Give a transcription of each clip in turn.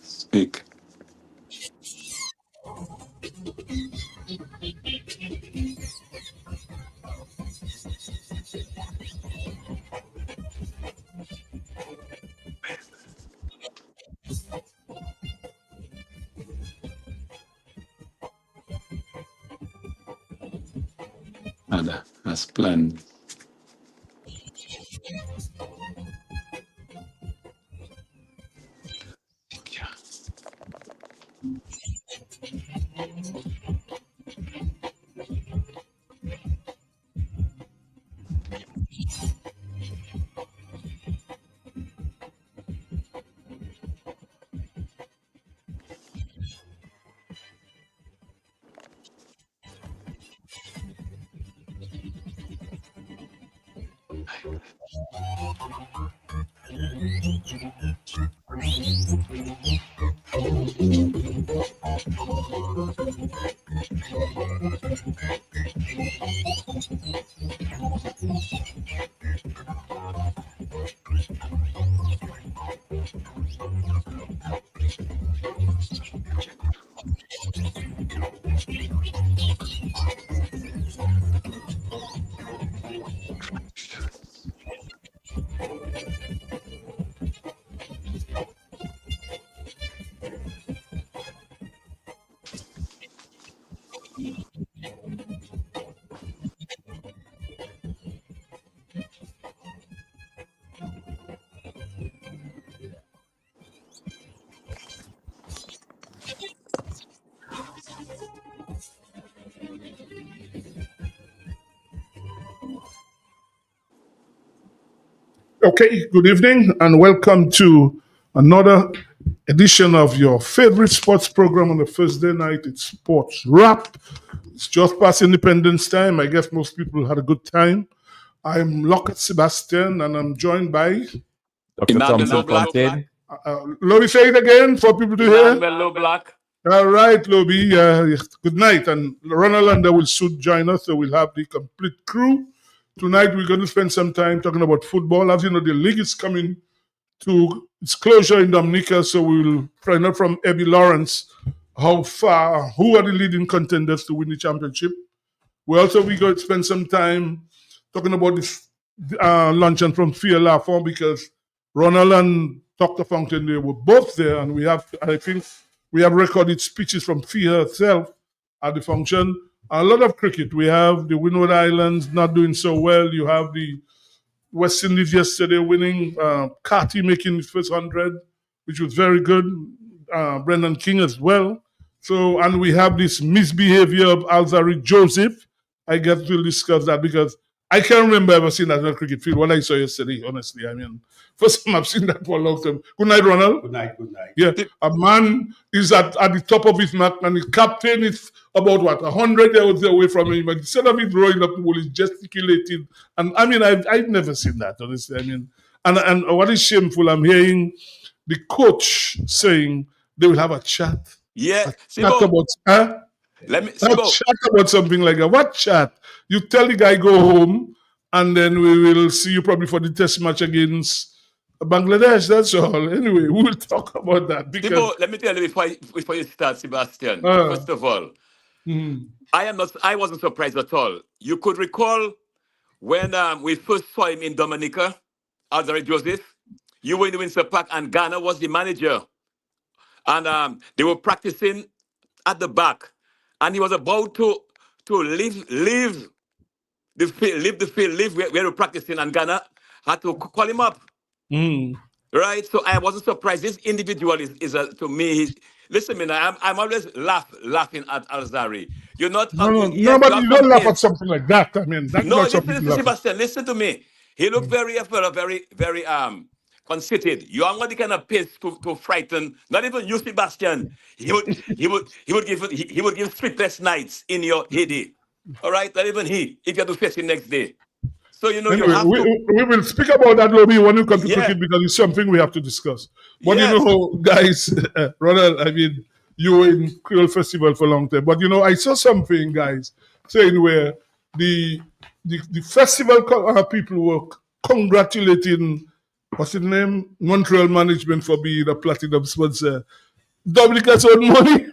Speak. Ada, as planned. Yeah. Okay, good evening and welcome to another edition of your favorite sports program on the Thursday night. It's Sports Wrap. It's just past Independence time. I guess most people had a good time. I'm Lockett Sebastian and I'm joined by Dr. Emmanuel Thompson Black. Fontaine. Lobby. Say it again for people to hear. Emmanuel Black. All right, Lobby. Good night. And Ronald Lander will soon join us, so we'll have the complete crew. Tonight, we're going to spend some time talking about football. As you know, the league is coming to its closure in Dominica, so we'll find out from Abby Lawrence who are the leading contenders to win the championship. We're going to spend some time talking about this luncheon from Fear Lafon because Ronald and Dr. Fountain, they were both there, and I think we have recorded speeches from Fear herself at the function. A lot of cricket. We have the Windward Islands not doing so well. You have the West Indies yesterday winning. Carty making his first 100, which was very good. Brendan King as well. So, and we have this misbehavior of Alzari Joseph. I guess we'll discuss that because I can't remember ever seeing that on a cricket field. What I saw yesterday, honestly, I mean, first time I've seen that for a long time. Good night, Ronald. Good night, good night. Yeah, a man is at the top of his mark, and the captain is about 100 yards away from him. But instead of him rolling up the ball, he's gesticulating. And I mean, I've never seen that, honestly. I mean, and what is shameful, I'm hearing the coach saying they will have a chat. Yeah. Chat about, chat about something like that. What chat? You tell the guy go home, and then we will see you probably for the test match against Bangladesh. That's all. Anyway, we will talk about that. Because let me tell you before you start, Sebastian. First of all, I wasn't surprised at all. You could recall when we first saw him in Dominica, Alzari Joseph. You were in the Windsor Park, and Ghana was the manager, and they were practicing at the back, and he was about to leave the field, where they were practicing, and Ghana had to call him up. Right? So I wasn't surprised. This individual is to me, listen, man, I'm always laughing at Alzari. You're not... No, but you don't laugh at something like that. I mean, that's not something listen, Sebastian, listen to me. He looked very conceited. You are not the kind of pace to frighten, not even you, Sebastian. He would give sleepless nights in your heyday. All right? Not even if you have to face him next day. So, anyway, you have we will speak about that, Lobby, when we come to cricket because it's something we have to discuss. But guys, Ronald, I mean, you were in Creole Festival for a long time. But I saw something, guys, saying where the festival people were congratulating, what's his name? Montreal management for being a platinum sponsor. Dominica's own money.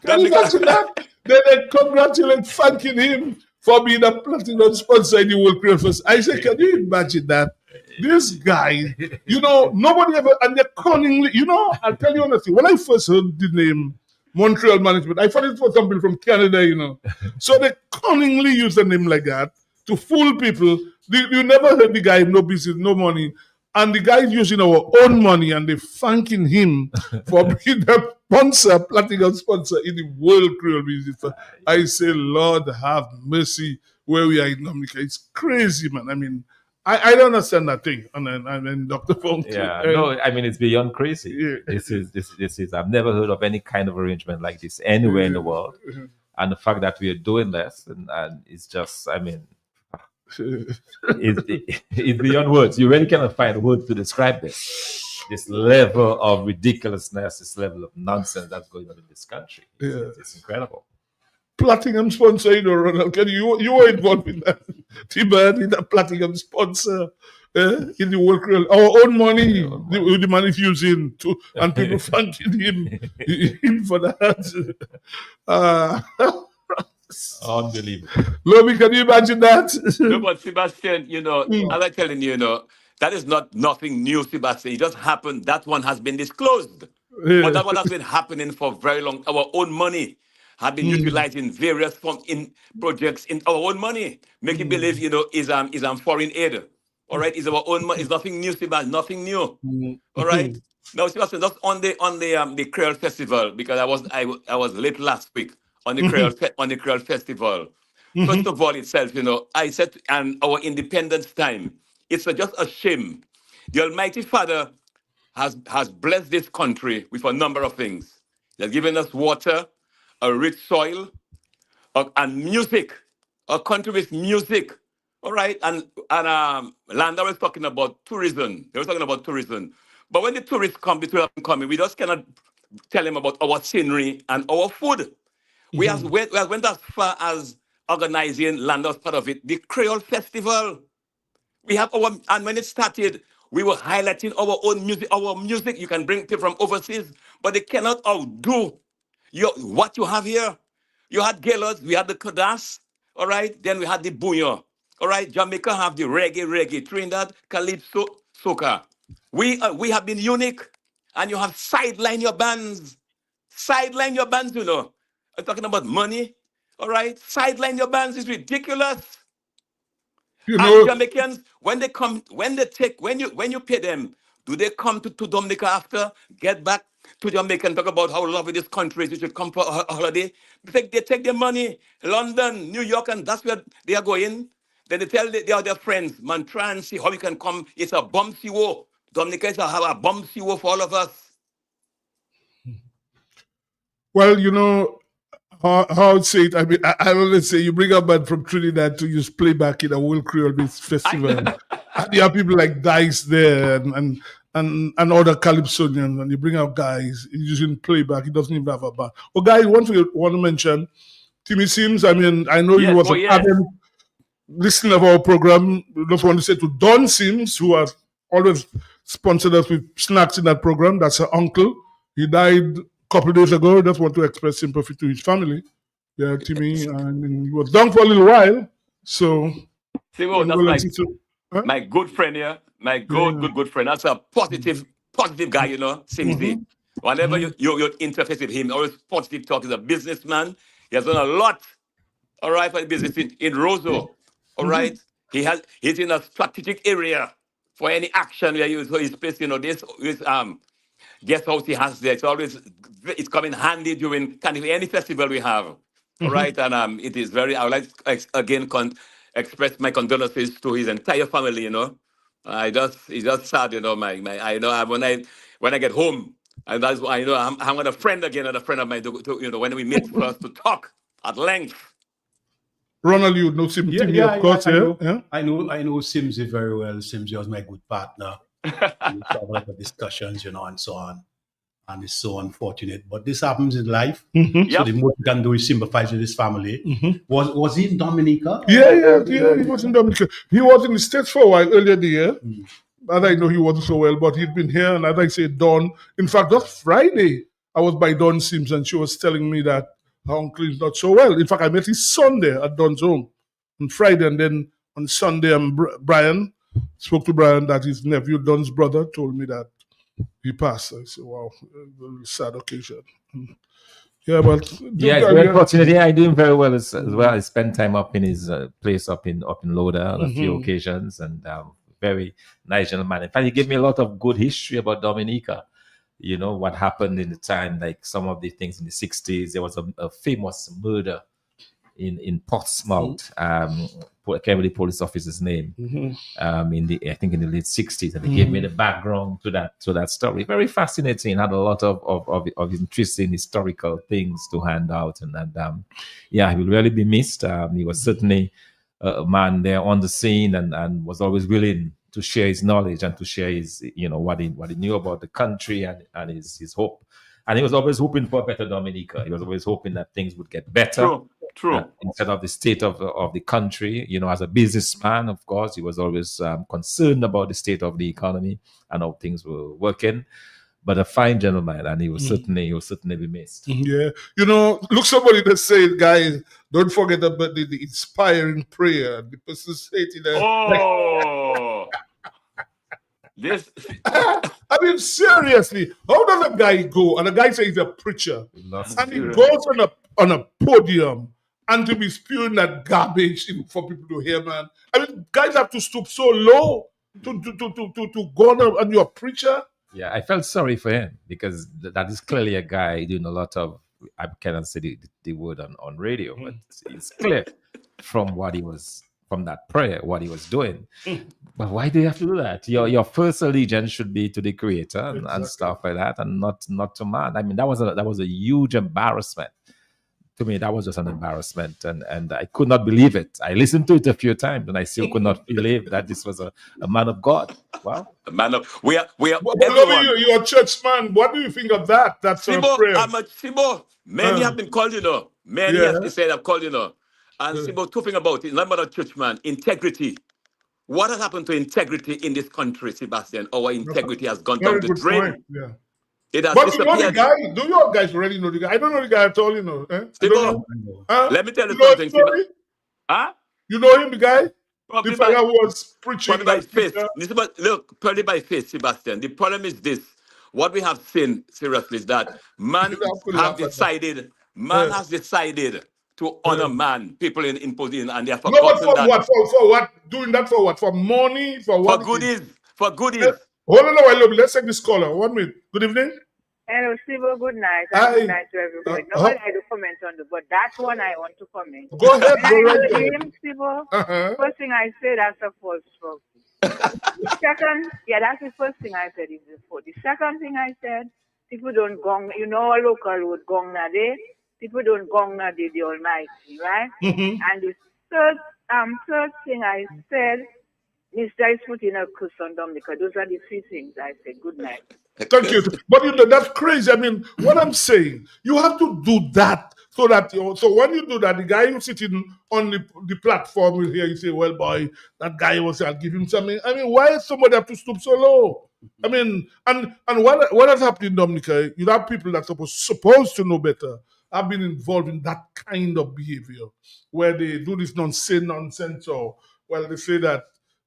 Can you imagine that? They congratulate, thanking him for being a platinum sponsor in the World Creole Fest. I said, can you imagine that? This guy, nobody ever, and they're cunningly, I'll tell you honestly, when I first heard the name Montreal management, I thought it was something from Canada, So they cunningly use a name like that to fool people. You never heard the guy, no business, no money. And the guy is using our own money and they're thanking him for being the sponsor, platinum sponsor in the World Creole Music Fest. I say, Lord, have mercy where we are in Dominica. It's crazy, man. I mean, I don't understand that thing. And then Dr. Funk. Yeah, no, I mean, it's beyond crazy. Yeah. This is, I've never heard of any kind of arrangement like this anywhere in the world. And the fact that we are doing this, and it's just, I mean, it's beyond words. You really cannot find words to describe this level of ridiculousness, this level of nonsense that's going on in this country. It's incredible. Platinum sponsor, Ronald. You were involved in that. T-Bird is a platinum sponsor in the World Creole. Our own money, the money he's using to, and people thanking him for that. Unbelievable. Lobby, can you imagine that? No, but Sebastian, as I'm telling you, that is nothing new, Sebastian. It just happened. That one has been disclosed. But that one has been happening for very long. Our own money have been utilized in various forms in projects in our own money. Make you believe, is foreign aid. All right, is our own money. It's nothing new, Sebastian. Nothing new. All right. Now, Sebastian, just on the Creole Festival, because I was late last week on the Creole Festival. First of all, itself, I said, and our independence time, it's just a shame. The Almighty Father has blessed this country with a number of things. He has given us water, a rich soil, and music. A country with music. All right, and Landa was talking about tourism. They were talking about tourism. But when the tourists come, we just cannot tell them about our scenery and our food. We have went as far as organizing, Landa was part of it, the Creole Festival. We have and when it started, we were highlighting our own music. Our music, you can bring people from overseas, but they cannot outdo what you have here. You had Gaylords, we had the Kadas, all right? Then we had the Bouillon, all right? Jamaica have the reggae, Trinidad, Calypso, soca. We have been unique, and you have sideline your bands. Sideline your bands, I'm talking about money, all right? Sideline your bands is ridiculous. And Jamaicans, when you pay them, do they come to Dominica after, get back to Jamaica and talk about how lovely this country is, you should come for a holiday? They take their money, London, New York, and that's where they are going. Then they tell their friends, man, try and see how you can come. It's a bomb CO. Dominica is a bomb CO for all of us. Well, how I would say it, I mean, I always say you bring a band from Trinidad to use playback in a World Creole Festival. And you have people like Dice there and other Calypsonians, and you bring out guys using playback. He doesn't even have a band. Oh, guys, want to mention Timmy Sims. I mean, I know you was an ardent listener of our program. We just want to say to Don Sims, who has always sponsored us with snacks in that program. That's her uncle. He died couple of days ago. Just want to express sympathy to his family. Yeah, Timmy, I mean, he was down for a little while. So, that's my good friend here, my good friend. That's a positive guy, Simsy. Whenever you interface with him, always positive talk. He's a businessman. He has done a lot, all right, for the business in Roseau, all right. He's in a strategic area for any action where he's placed, this guest house he has there. It's coming handy during kind of any festival we have. All right. And it is I would like to again express my condolences to his entire family, it's just sad, when I get home, and that's why I'm with a friend again, and a friend of mine to when we meet first to talk at length. Ronald, you know Simsy, of course. I know Simsy very well. Simsy was my good partner. We have a lot of discussions, and so on. and it's so unfortunate. But this happens in life. Mm-hmm. So the most you can do is sympathize with his family. Mm-hmm. Was he in Dominica? Yeah. He was in Dominica. He was in the States for a while earlier the year. As I know, he wasn't so well, but he'd been here. And as I said, Dawn, in fact, just Friday, I was by Dawn Sims and she was telling me that her uncle is not so well. In fact, I met his son there at Dawn's home on Friday. And then on Sunday, Brian spoke to Brian that his nephew, Dawn's brother, told me that he passed. I said, wow, a sad occasion. Yeah, but it's very fortunate. Yeah, I'm doing very well as well. I spent time up in his place up in Loda on a few occasions, and very nice gentleman. In fact, he gave me a lot of good history about Dominica. You know what happened in the time, like some of the things in the 60s. There was a famous murder in Portsmouth. I can't remember the police officer's name. I think in the late 60s, and they gave me the background to that story. Very fascinating. Had a lot of interesting historical things to hand out, and he will really be missed. He was certainly a man there on the scene, and was always willing to share his knowledge and to share his what he knew about the country and his hope. And he was always hoping for a better Dominica. He was always hoping that things would get better. True. Instead of the state of the country, as a businessman, of course, he was always concerned about the state of the economy and how things were working. But a fine gentleman, and he will certainly be missed. Yeah, look, somebody that said, guys, don't forget about the inspiring prayer. The person said it. This. I mean, seriously, how does a guy go? And a guy says he's a preacher, and he goes on a podium and to be spewing that garbage for people to hear, man. I mean, guys have to stoop so low to go on your preacher. Yeah, I felt sorry for him because that is clearly a guy doing a lot of, I cannot say the word on radio, but it's clear from that prayer, what he was doing. But why do you have to do that? Your first allegiance should be to the Creator and stuff like that, and not to man. I mean, that was a huge embarrassment. To me, that was just an embarrassment, and I could not believe it. I listened to it a few times, and I still could not believe that this was a man of God. Wow, a man of we are. You're a church man. What do you think of that? That's Sibo, prayer. Sibo. Many have been called, Many have said I've called, And Sibo, talking about it, not about a church man, integrity. What has happened to integrity in this country, Sebastian? Our integrity has gone down the drain. Yeah. It has but you know disappeared. the guy? Do you guys already know the guy? I don't know the guy at all, Sibo, let me tell you something. You know him, the guy? Probably the fellow was preaching. Probably by faith. Look, probably by faith, Sebastian. The problem is this. What we have seen, seriously, is that man has decided to honor man, people in position, and they have forgotten that. What? For what? Doing that for what? For money? For what? For goodies. Hold on a while, let's take this caller. 1 minute. Good evening. Hello, Steve. Good night. Good night to everybody. Nobody had to comment on it, but that's one I want to comment. Go ahead. Go ahead. Steve, First thing I said, that's a false flag. Second, that's the first thing I said. The second thing I said, people don't gong. A local would gong na day. People don't gong na day, the Almighty, right? And the third thing I said, Mr. is putting a curse on Dominica. Those are the three things I said. Good night. Thank you. But that's crazy. I mean, what I'm saying, you have to do that so that so when you do that, the guy who's sitting on the platform will hear you say, well, boy, that guy I'll give him something. I mean, why does somebody have to stoop so low? I mean, and what has happened in Dominica, you have people that are supposed to know better have been involved in that kind of behavior where they do this nonsense or, well, they say that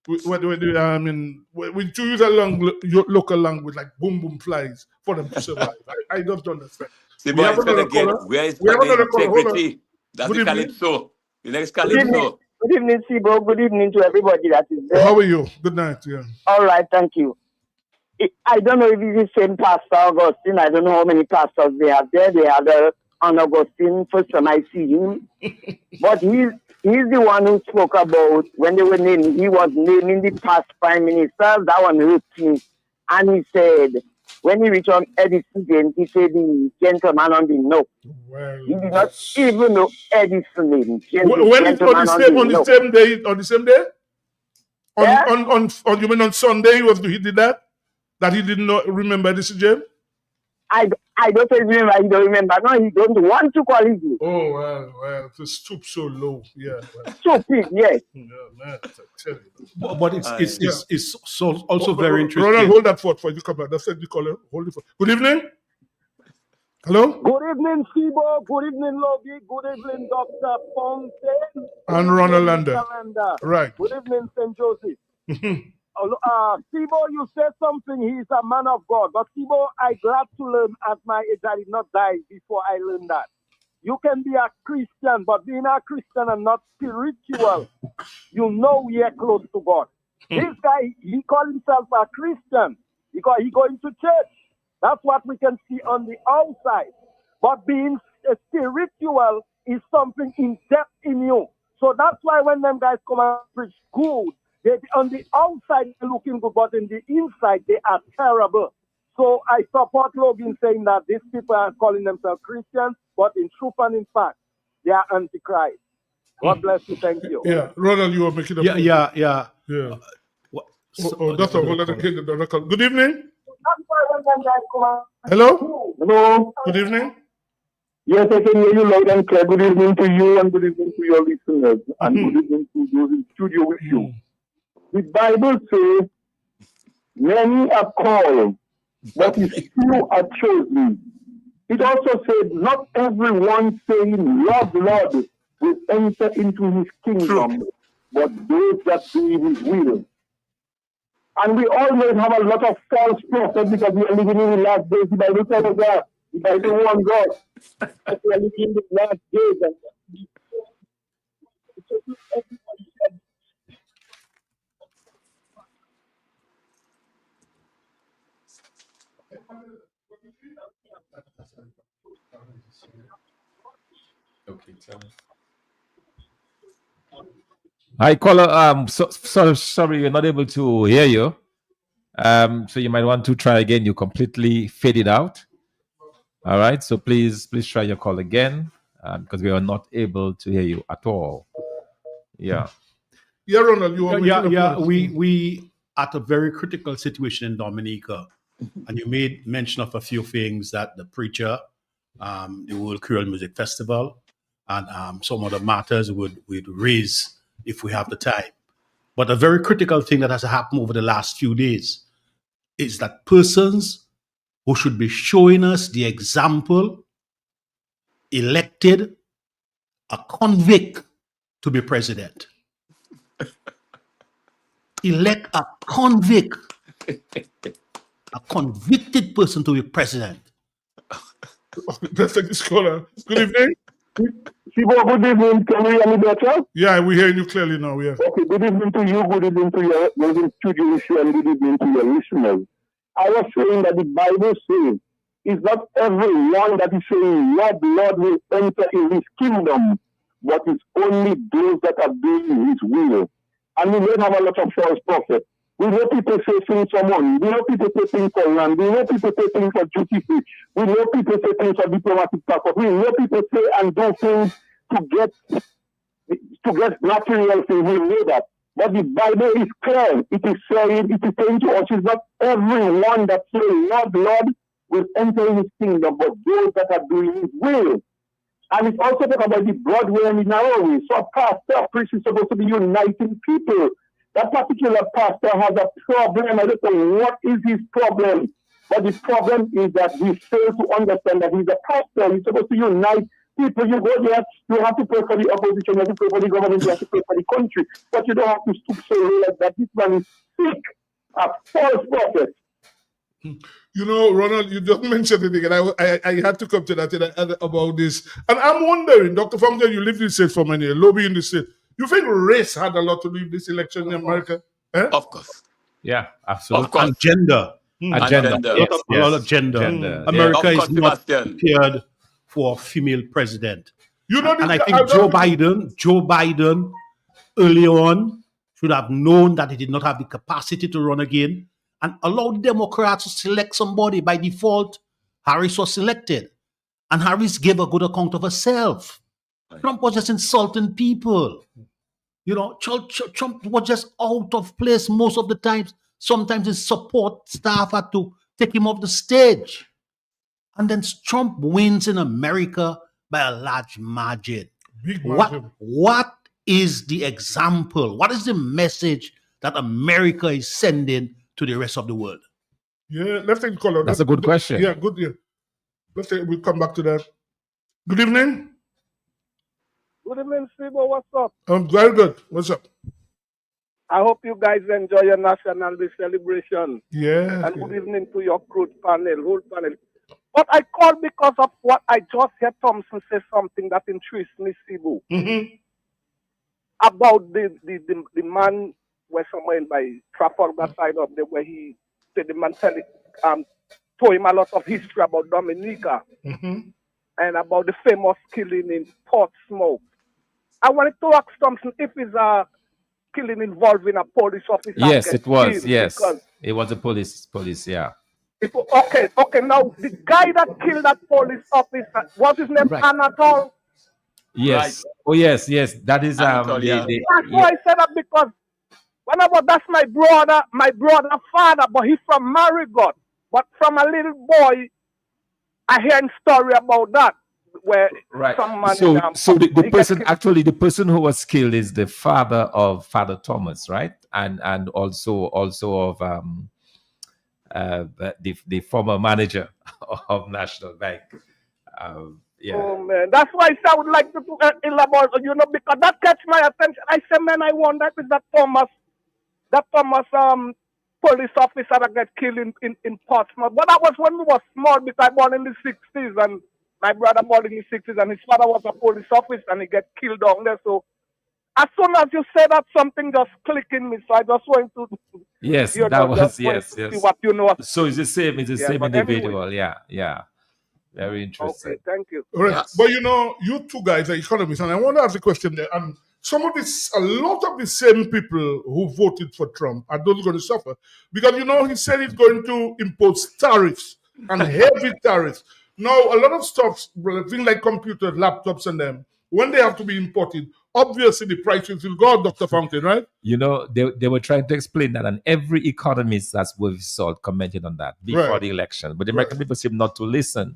we to use a local language like boom boom flies for them to survive. I just don't understand. Where is the integrity? That's the Calypso. The next Calypso. Good evening, Sibo. Good evening to everybody that is there. How are you? Good night. Yeah. All right, thank you. I don't know if it's the same Pastor Augustine. I don't know how many pastors they have there. They have on Augustine. First time I see him, but he's the one who spoke about when they were naming. He was naming the past prime minister. That one hurt me. And he said, when he reached on Edison James, he said the gentleman on the note. Well, he did not even know Edison name. When it's on the same day? On you mean on Sunday he did that? That he didn't remember Edison James? I don't remember. He don't remember. No, he don't want to call his name. Oh, well, to stoop so low. Yeah. Well. Stupid, yes. Yeah, man, I tell you. But it's so also very interesting. Ronald, hold that thought for you. Come back. That's it. You call it. Hold it for. Good evening. Hello? Good evening, Sibo. Good evening, Logie. Good evening, Dr. Fontaine. And Ronald Lander. Right. Good evening, St. Joseph. Sibo, you said something. He's a man of God. But Sibo, I'm glad to learn at my age I did not die before I learned that. You can be a Christian, but being a Christian and not spiritual, you know we are close to God. This guy, he called himself a Christian because he going to church. That's what we can see on the outside. But being spiritual is something in depth in you. So that's why when them guys come and preach good, they on the outside they're looking good, but in the inside they are terrible. So I support Logan saying that these people are calling themselves Christians, but in truth and in fact, they are antichrist. God bless you. Thank you. Yeah, Ronald, you are making a point. Yeah. That's a whole other kid. Good evening. That's why when them guys come and Hello. Hello. Good evening. Yes, I can hear you loud and clear. Good evening to you and good evening to your listeners. And good evening to those in studio with you. The Bible says, many are called, but few are chosen. It also said, not everyone saying, Lord, Lord, will enter into his kingdom, but those that do his will. And we always have a lot of false prophets because we are living in the last days. The Bible tells us that. The Bible warns us that we are living in the last days. And Okay, tell me. Hi, caller. Sorry, we're not able to hear you. So you might want to try again. You completely faded out. All right. So please try your call again because we are not able to hear you at all. Yeah. Yeah, Ronald, you are We at a very critical situation in Dominica, and you made mention of a few things that the preacher, the World Creole Music Festival, and some other matters would raise if we have the time. But a very critical thing that has happened over the last few days is that persons who should be showing us the example elected a convict to be president. Elect a convict, a convicted person to be president. Let's take this caller. Good evening. Sibo, good evening. Can you hear me better? Yeah, we hear you clearly now. Yeah. Okay, good evening to you, good evening to your those in studio with you, and good evening to your listeners. I was saying that the Bible says, it's not everyone that is saying, Lord, Lord will enter in his kingdom, but it's only those that are doing his will. And we don't have a lot of false prophets. We know people say things for money. We know people say things for land. We know people say things for duty free. We know people say things for diplomatic purpose. We know people say and do things to get material things. We know that. But the Bible is clear. It is saying to us, it's not everyone that says, Lord, Lord, will enter in his kingdom, but those that are doing his will. And it's also talk about the broad way and the narrow way. So a pastor, priest is supposed to be uniting people. That particular pastor has a problem. I don't know what is his problem. But the problem is that he fails to understand that he's a pastor. He's supposed to unite people. You go there, you have to pray for the opposition, you have to pray for the government, you have to pray for the country. But you don't have to stoop so low like that. This man is sick, a false prophet. You know, Ronald, you just mentioned it again. I had to come to that about this. And I'm wondering, Dr. Fontaine, you lived in the state for many years, lobby in the state. You think race had a lot to do with this election in America? Eh? Of course. Yeah, absolutely. Of course. And gender. Agenda. A lot of gender. America is not prepared for a female president. You know, and I think Joe Biden early on should have known that he did not have the capacity to run again and allowed Democrats to select somebody. By default, Harris was selected. And Harris gave a good account of herself. Right. Trump was just insulting people. You know, Trump was just out of place most of the times. Sometimes his support staff had to take him off the stage. and then Trump wins in America by a large margin. Big margin. What is the example? What is the message that America is sending to the rest of the world? Yeah, let's take the caller. That's a good question. Yeah, good. Yeah, we'll come back to that. Good evening. Good evening, Sibo. What's up? I'm very good. What's up? I hope you guys enjoy your National Day celebration. Yeah. And good evening to your crew panel, whole panel. But I called because of what I just heard Thompson say something that intrigues me, Sibo. About the man where somewhere by Trafalgar side of there where he said the man told him a lot of history about Dominica and about the famous killing in Portsmouth. I wanted to ask Thompson if it's a killing involving a police officer. Yes, it was. Yes, it was a police. Yeah. Okay. Now the guy that killed that police officer, what's his name? Right. Anatole. Yes. Right. Oh yes. That is That's why I said that because that's my brother father, but he's from Marigot. But from a little boy, I hear a story about that. Where someone the person who was killed is the father of Father Thomas, right? And also of the former manager of National Bank. Yeah. Oh man, that's why I would like to elaborate, because that catch my attention. I said, man, I wonder if that Thomas police officer that got killed in Portsmouth. But that was when we were small, because I born in the 60s and my brother born in the 60s and his father was a police officer and he got killed down there. So as soon as you say that, something just clicked in me. So I just want to see what you know. So it's the same individual. Anyway. Yeah. Very interesting. Okay, thank you. All right. Yes. But you two guys are economists, and I want to ask a question there. And a lot of the same people who voted for Trump are those going to suffer. Because, he said he's going to impose tariffs and heavy tariffs. Now, a lot of stuff, things like computers, laptops, and them, when they have to be imported, obviously the prices will go up, Dr. Fountain, right? They were trying to explain that, and every economist that's worth salt commented on that before the election. But the American people seem not to listen.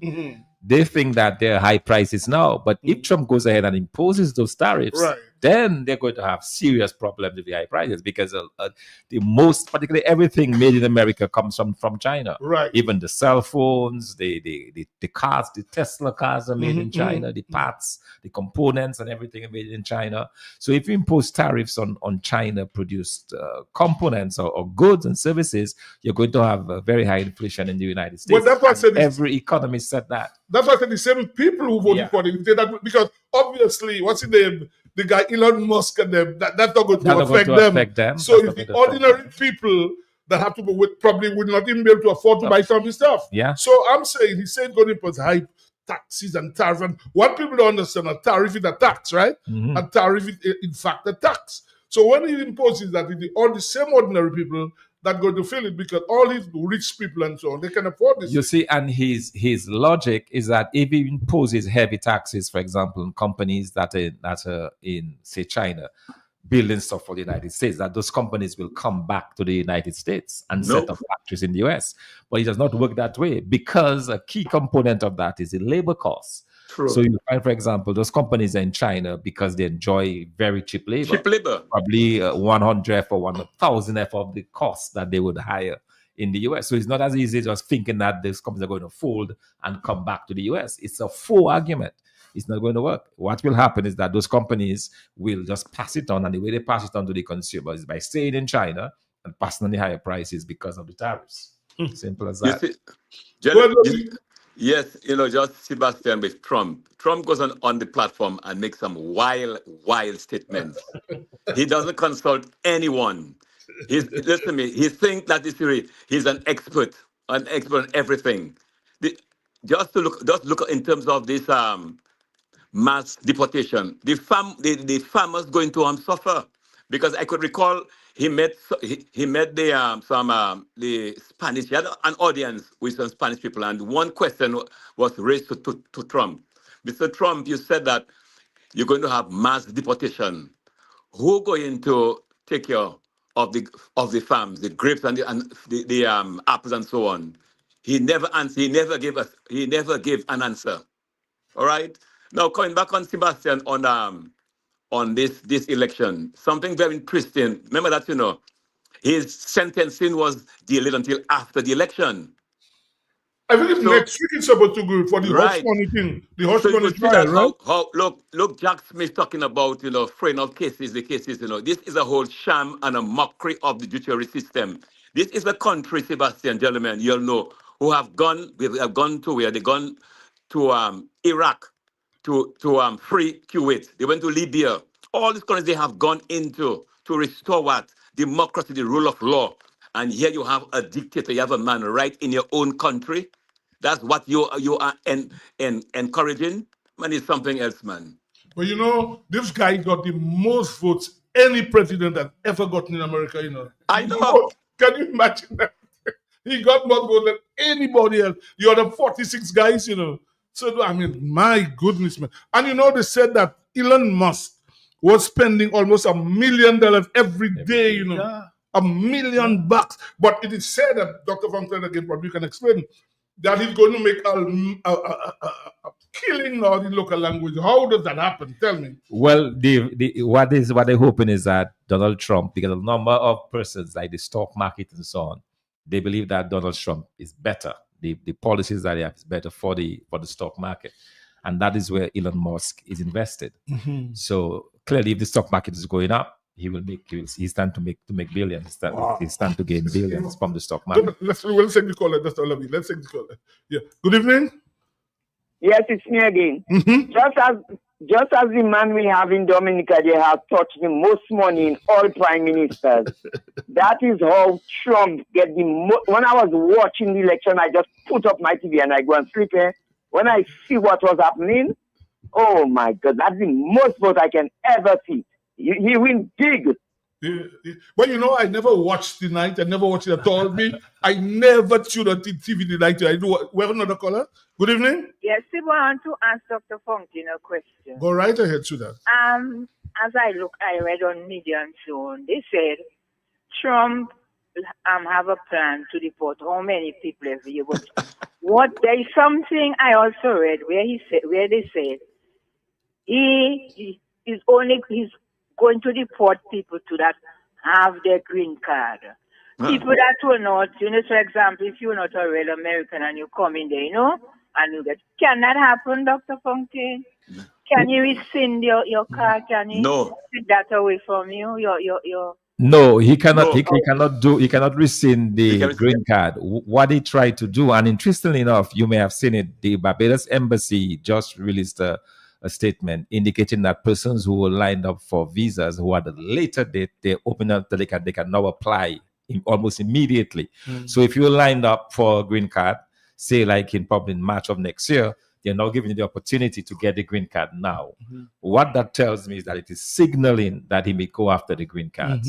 They think that there are high prices now, but if Trump goes ahead and imposes those tariffs, then they're going to have serious problems with the high prices, because particularly everything made in America comes from China. Right. Even the cell phones, the cars, the Tesla cars are made in China, the parts, the components and everything are made in China. So if you impose tariffs on China-produced components or goods and services, you're going to have a very high inflation in the United States. Well, that's what I said. Every economist said that. That's why I said the same people who voted for him did that, because obviously, what's his name? The guy Elon Musk and them, that's not going to affect them. So if the ordinary people that have to probably would not even be able to afford to buy some of his stuff. Yeah. So I'm saying he said going to impose high taxes and tariffs. And what people don't understand, a tariff is a tax, right? A tariff is in fact a tax. So when he imposes that, all the same ordinary people that go to feel it, because all these rich people and so on, they can afford this. You see, and his logic is that if he imposes heavy taxes, for example, on companies that are in, say, China, building stuff for the United States, that those companies will come back to the United States and set up factories in the US. But it does not work that way, because a key component of that is the labor costs. True. So you find, for example, those companies in China, because they enjoy very cheap labor. Probably 100th or 1,000th of the cost that they would hire in the US. So it's not as easy as just thinking that these companies are going to fold and come back to the US. It's a full argument. It's not going to work. What will happen is that those companies will just pass it on, and the way they pass it on to the consumer is by staying in China and passing on the higher prices because of the tariffs. Simple as that. Yes, just Sebastian with Trump. Trump goes on the platform and makes some wild statements. He doesn't consult anyone. Listen to me. He thinks that he's an expert on everything. Just look in terms of this mass deportation. The farmers going to suffer, because I could recall he met the Spanish. He had an audience with some Spanish people, and one question was raised to Trump. Mr. Trump, you said that you're going to have mass deportation. Who going to take care of the farms, the grapes and the apples and so on? He never answered. He never gave an answer. All right. Now coming back on Sebastian on this election, something very interesting. Remember that his sentencing was delayed until after the election. I think it's next week it's supposed to go for the Right. Hush Money thing, the Hush So you Money see trial, that right? how look Jack Smith talking about frame of cases, the cases. This is a whole sham and a mockery of the judiciary system. This is a country, Sebastian, gentlemen, you'll know, who have gone to where they gone to Iraq to free Kuwait. They went to Libya. All these countries they have gone into to restore what? Democracy, the rule of law. And here you have a dictator, you have a man right in your own country. That's what you are encouraging. Man, it's something else, man. But this guy got the most votes any president has ever gotten in America, I know. Can you imagine that? He got more votes than anybody else. The other 46 guys, So, I mean, my goodness, man. And they said that Elon Musk was spending almost $1 million every day, Yeah. $1 million bucks. But it is said that Dr. Fontaine, again, probably can explain, that he's going to make a killing now in local language. How does that happen? Tell me. Well, what they're hoping is that Donald Trump, because a number of persons like the stock market and so on, they believe that Donald Trump is better. The policies that he has is better for the stock market, and that is where Elon Musk is invested. Mm-hmm. So clearly, if the stock market is going up, he's trying to make billions. He's trying to gain billions from the stock market. Let's take the caller. That's all of it. Let's take the caller. Yeah. Good evening. Yes, it's me again. Mm-hmm. Just as the man we have in Dominica, they have touched the most money in all prime ministers. That is how Trump get the most. When I was watching the election, I just put up my TV and I go and sleep. When I see what was happening, oh my God, that's the most vote I can ever see. He win big. But I never watched the night. I never watched it at all. I never tuned on TV the night. We have another caller. Good evening. Yes, I want to ask Dr. Fontaine a question. Go right ahead to that. As I read on media and so on, they said Trump have a plan to deport how many people every year. But there is something I also read where they said he's going to deport people that have their green card. People that were not, for example, if you're not a real American and you come in there, and you get, can that happen, Dr. Fontaine? Can you rescind your card? Can you take that away from you? No, he cannot. He cannot rescind the green card. What he tried to do, and interestingly enough, you may have seen it. The Barbados Embassy just released a statement indicating that persons who were lined up for visas who at a later date, they open up they can now apply almost immediately. So if you're lined up for a green card, say like probably in March of next year, they're now giving you the opportunity to get the green card now. What that tells me is that it is signaling that he may go after the green cards.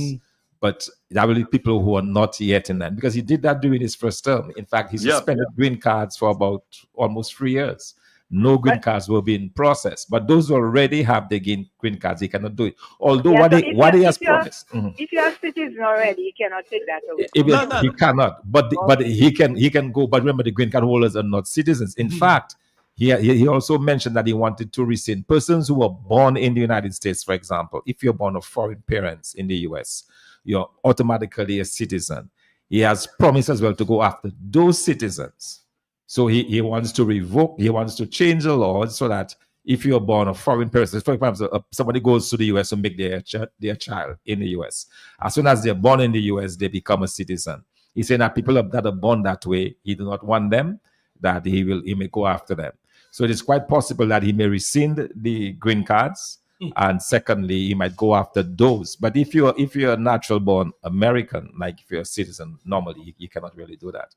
But there will be people who are not yet in that, because he did that during his first term. In fact, he suspended green cards for about almost 3 years. No green cards will be in process. But those who already have the green cards, he cannot do it. Although what he has promised. If you're a citizen already, he cannot take that away. He cannot. But he can go. But remember, the green card holders are not citizens. In fact, he also mentioned that he wanted to rescind persons who were born in the United States, for example. If you're born of foreign parents in the US, you're automatically a citizen. He has promised as well to go after those citizens. So he wants to revoke, he wants to change the laws so that if you're born of foreign parents, for example, somebody goes to the US to make their child in the US. As soon as they're born in the US, they become a citizen. He's saying that people that are born that way, he do not want them, that he may go after them. So it is quite possible that he may rescind the green cards, and secondly, he might go after those. But if you're a natural born American, like if you're a citizen, normally you cannot really do that.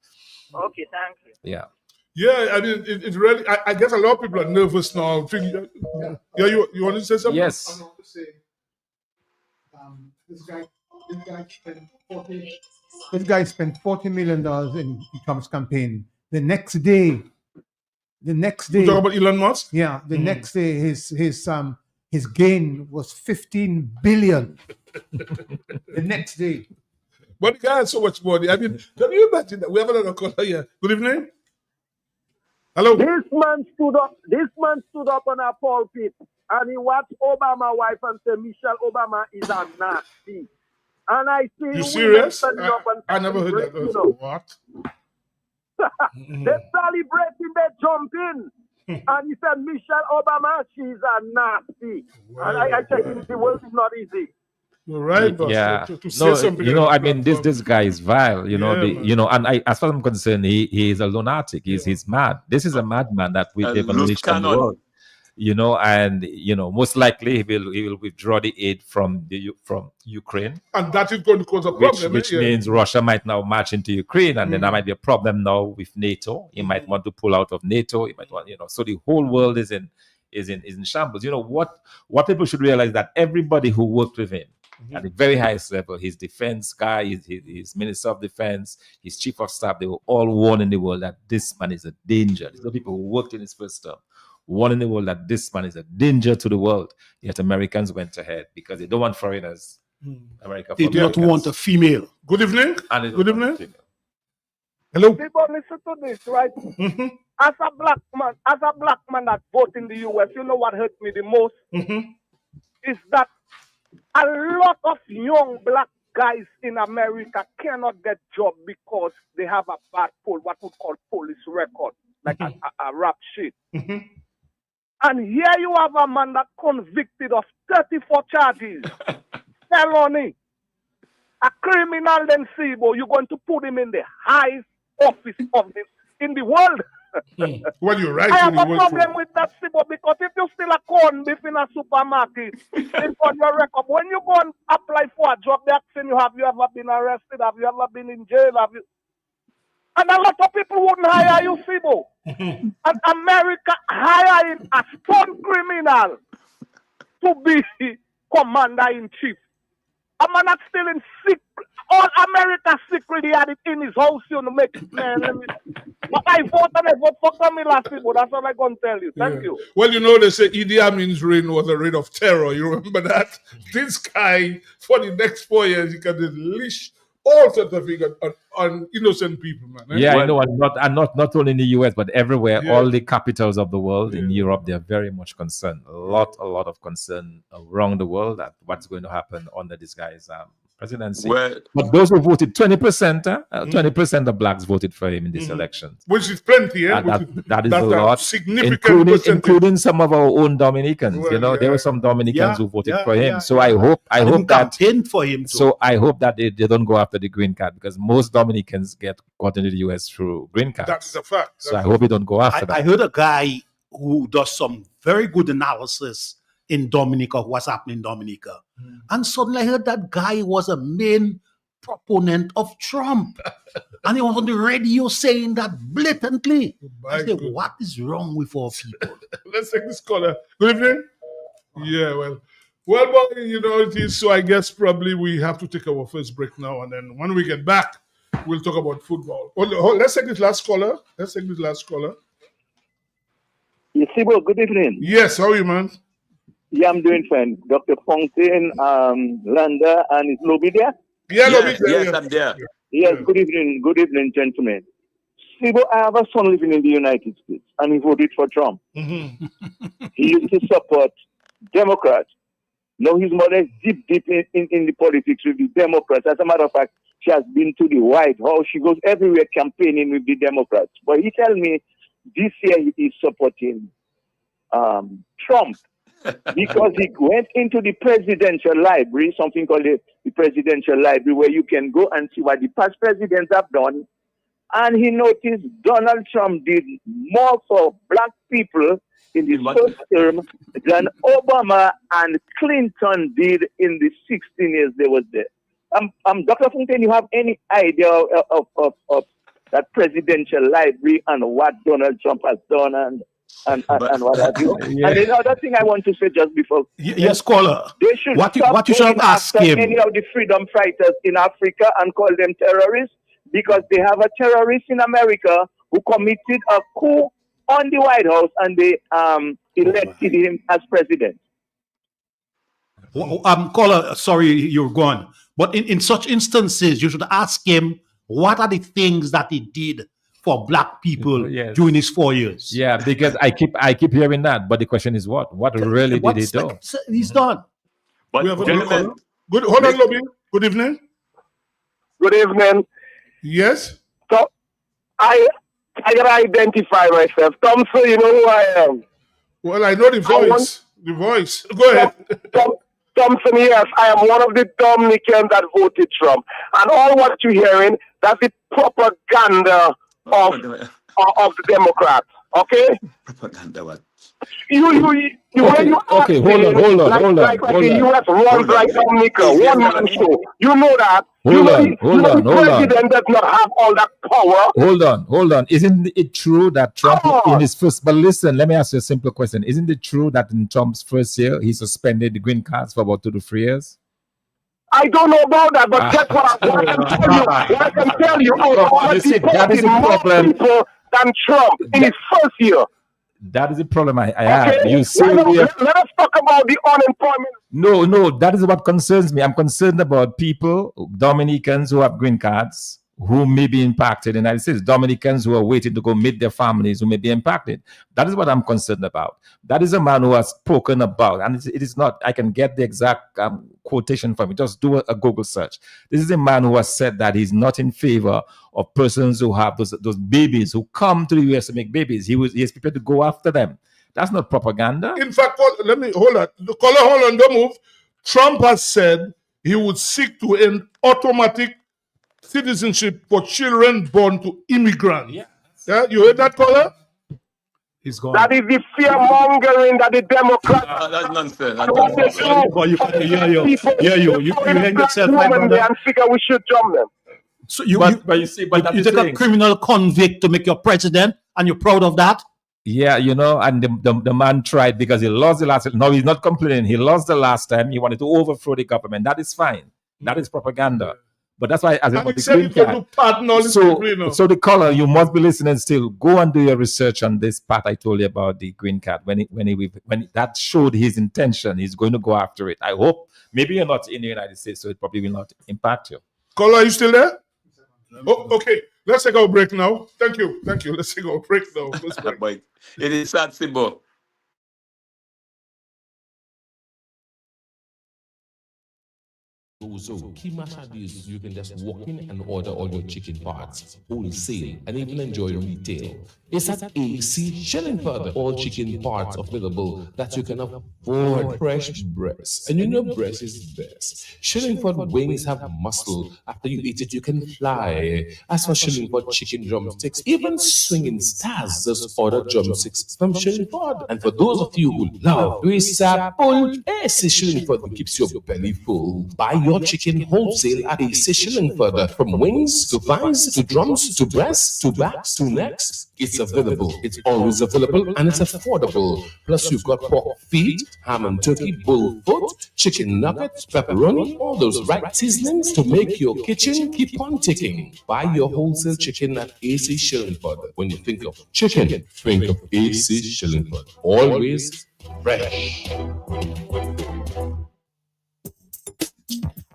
Okay, thank you. Yeah. Yeah, I mean, it really, I guess a lot of people are nervous now. Yeah, you want to say something? Yes. I want to say, this guy spent $40 million in Trump's campaign. The next day. You talk about Elon Musk? Yeah, the next day, his gain was $15 billion. The next day. But the guy has so much money. I mean, can you imagine that? We have another caller here. Good evening. Hello. This man stood up on a pulpit and he watched Obama wife and said Michelle Obama is a Nazi. And I see You serious? I never heard that. You know. What? They're celebrating, they're jumping. And he said, Michelle Obama, she's a Nazi. And I tell you, the world is not easy. You're right, boss. Yeah. To say something I mean, this guy is vile, and as far as I'm concerned, he is a lunatic. He's mad. This is a madman that they've unleashed on the world. And most likely he will withdraw the aid from Ukraine, and that is going to cause a problem. Which means Russia might now march into Ukraine, and then there might be a problem now with NATO. He might want to pull out of NATO. He might want, so the whole world is in shambles. What people should realize, that everybody who worked with him at the very highest level, his defense guy, his minister of defense, his chief of staff, they were all warning the world that this man is a danger. These are people who worked in his first term, warning the world that this man is a danger to the world. Yet Americans went ahead because they don't want foreigners. They do not want a female. Good evening. Good evening. Hello. People, listen to this, right? As a black man that votes in the US, you know what hurt me the most? Is that a lot of young black guys in America cannot get jobs because they have a bad what would call police record, like a rap sheet. And here you have a man that convicted of 34 charges, felony, a criminal. Then Sibo, you're going to put him in the highest office in the world. Well, you're right. I have a problem with that, Sibo, because if you still a corn beef in a supermarket, it's on your record. When you go and apply for a job, they're asking you, have you ever been arrested? Have you ever been in jail? And a lot of people wouldn't hire you, Sibo. And America hiring a stone criminal to be commander-in-chief. A man that's still in secret. All America secretly had it in his house, make it, man. But I vote for Kamila, Sibo. That's all I'm going to tell you. Thank you. Well, they say Idi Amin's reign was a reign of terror. You remember that? This guy, for the next 4 years, he can unleash all sorts of things on innocent people, man. Yeah, and not only in the US, but everywhere, all the capitals of the world in Europe, they're very much concerned. A lot of concern around the world at what's going to happen under this guy's presidency. But those who voted, 20% of blacks voted for him in this election. Which is plenty, that is a lot, significant, including some of our own Dominicans. There were some Dominicans who voted for him. So I hope that for him. So I hope that they don't go after the green card, because most Dominicans got into the US through green cards. That's a fact. So I hope they don't go after that. I heard a guy who does some very good analysis in Dominica, what's happening in Dominica. And suddenly I heard that guy was a main proponent of Trump. And he was on the radio saying that blatantly. I said, what is wrong with our people? Let's take this caller. Good evening. Yeah, well, boy, it is. So I guess probably we have to take our first break now. And then when we get back, we'll talk about football. Let's take this last caller. Sibo, good evening. Yes, how are you, man? Yeah, I'm doing fine. Dr. Fontaine, Landa, and is Lobby there? Yeah, Lobby there. Yes, I'm there. Yes, good evening, gentlemen. Sibo, I have a son living in the United States, and he voted for Trump. He used to support Democrats. Now his mother is deep in the politics with the Democrats. As a matter of fact, she has been to the White House. She goes everywhere campaigning with the Democrats. But he tells me this year he is supporting Trump. Because he went into the presidential library, something called the presidential library, where you can go and see what the past presidents have done. And he noticed Donald Trump did more for black people in the first term than Obama and Clinton did in the 16 years they were there. Dr. Fontaine, you have any idea of that presidential library and what Donald Trump has done and what have you? Yeah. And another thing I want to say just before. Yes, caller. They should what you should ask him. Any of the freedom fighters in Africa and call them terrorists, because they have a terrorist in America who committed a coup on the White House and they elected him as president. Caller, sorry, you're gone. But in such instances, you should ask him, what are the things that he did for black people during his 4 years? Yeah, because I keep hearing that, but the question is what? What really did he do? He's done. But We have a gentlemen, good. Hold on, Lobby. Good evening. Good evening. Yes. So I gotta identify myself. Thompson, you know who I am. Well, I know the voice. The voice. Go ahead. Thompson, yes, I am one of the Dominicans that voted Trump. And all what you're hearing, that's the propaganda of the Democrats. Okay? Propaganda what? Okay, hold on. Like the US runs like Dominica, one man show. You know that. Hold on. The president does not have all that power. Hold on. Isn't it true that Trump in his first, but listen, let me ask you a simple question. Isn't it true that in Trump's first year, he suspended the green cards for about 2 to 3 years? I don't know about that, but guess what I can tell you. That is a problem. People than Trump in his first year. That is the problem I have. You say let us talk about the unemployment. No, that is what concerns me. I'm concerned about people, Dominicans who have green cards, who may be impacted in the United States, Dominicans who are waiting to go meet their families who may be impacted. That is what I'm concerned about. That is a man who has spoken about, and it is not, I can get the exact quotation from it. Just do a Google search. This is a man who has said that he's not in favor of persons who have those babies who come to the U.S. to make babies. He is prepared to go after them. That's not propaganda. In fact, let me hold on. Hold on, don't move. Trump has said he would seek to end automatic citizenship for children born to immigrants. Yeah, you heard that, caller? He's gone. That is the fear mongering that the Democrats. That's nonsense. But you hang yourself my brother. And figure we should jump them. So you take a criminal convict to make your president, and you're proud of that? Yeah, and the man tried because he lost the last. No, he's not complaining. He lost the last time. He wanted to overthrow the government. That is fine. That is propaganda. But that's why, as about the green card. So the caller, you must be listening still. Go and do your research on this part I told you about the green card. When that showed his intention, he's going to go after it. I hope. Maybe you're not in the United States, so it probably will not impact you. Caller, are you still there? Oh, okay. Let's take our break now. Thank you. Let's take our break now. It is that simple. So Kimasha is you can just walk in and order all your chicken parts wholesale and even enjoy retail. It's at AC Shillingford. All chicken parts available that you can afford. Fresh breast, and breast is best. Shillingford wings have muscle. After you eat it, you can fly. As for Shillingford chicken drumsticks, even swinging stars just order drumsticks from Shillingford. And for those of you who love Risapul, AC Shillingford keeps your belly full. Buy your chicken wholesale at AC Shillingford. From wings to thighs to drums to breasts to backs to necks, it's available. It's always available and it's affordable. Plus you've got pork feet, ham and turkey, bull foot, chicken nuggets, pepperoni, all those right seasonings to make your kitchen keep on ticking. Buy your wholesale chicken at AC Shillingford. When you think of chicken, think of AC Shillingford. Always fresh.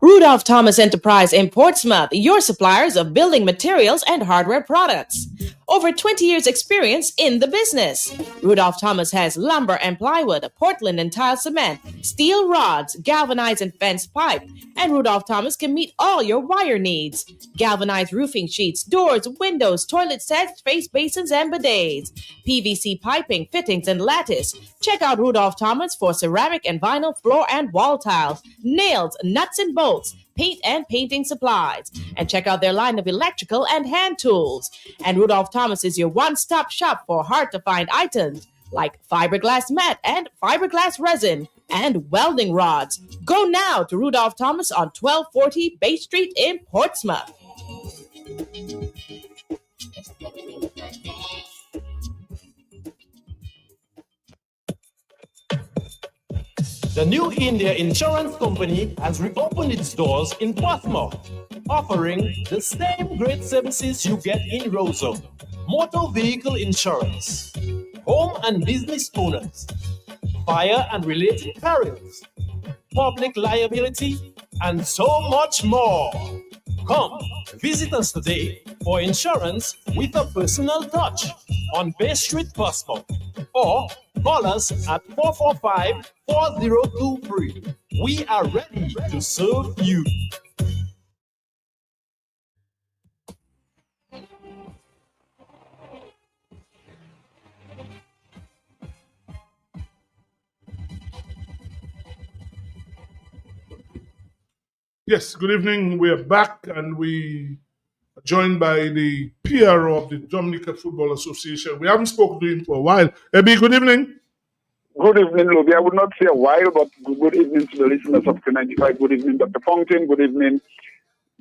Rudolph Thomas Enterprise in Portsmouth, your suppliers of building materials and hardware products. Over 20 years experience in the business. Rudolph Thomas has lumber and plywood, Portland and tile cement, steel rods, galvanized and fenced pipe, and Rudolph Thomas can meet all your wire needs. Galvanized roofing sheets, doors, windows, toilet sets, face basins, and bidets. PVC piping, fittings, and lattice. Check out Rudolph Thomas for ceramic and vinyl floor and wall tiles, nails, nuts and bolts, paint and painting supplies. And check out their line of electrical and hand tools. And Rudolph Thomas is your one-stop shop for hard-to-find items like fiberglass mat and fiberglass resin and welding rods. Go now to Rudolph Thomas on 1240 Bay Street in Portsmouth. The New India Insurance Company has reopened its doors in Portsmouth, offering the same great services you get in Roseau. Motor vehicle insurance, home and business owners, fire and related perils, public liability, and so much more. Come, visit us today for insurance with a personal touch on Bay Street, Portsmouth, or call us at 445-4023. We are ready to serve you. Yes, good evening. We are back and we are joined by the PRO of the Dominica Football Association. We haven't spoken to him for a while. Ebi, good evening. Good evening, Lobby. I would not say a while, but good evening to the listeners of K95. Good evening, Dr. Fountain. Good evening,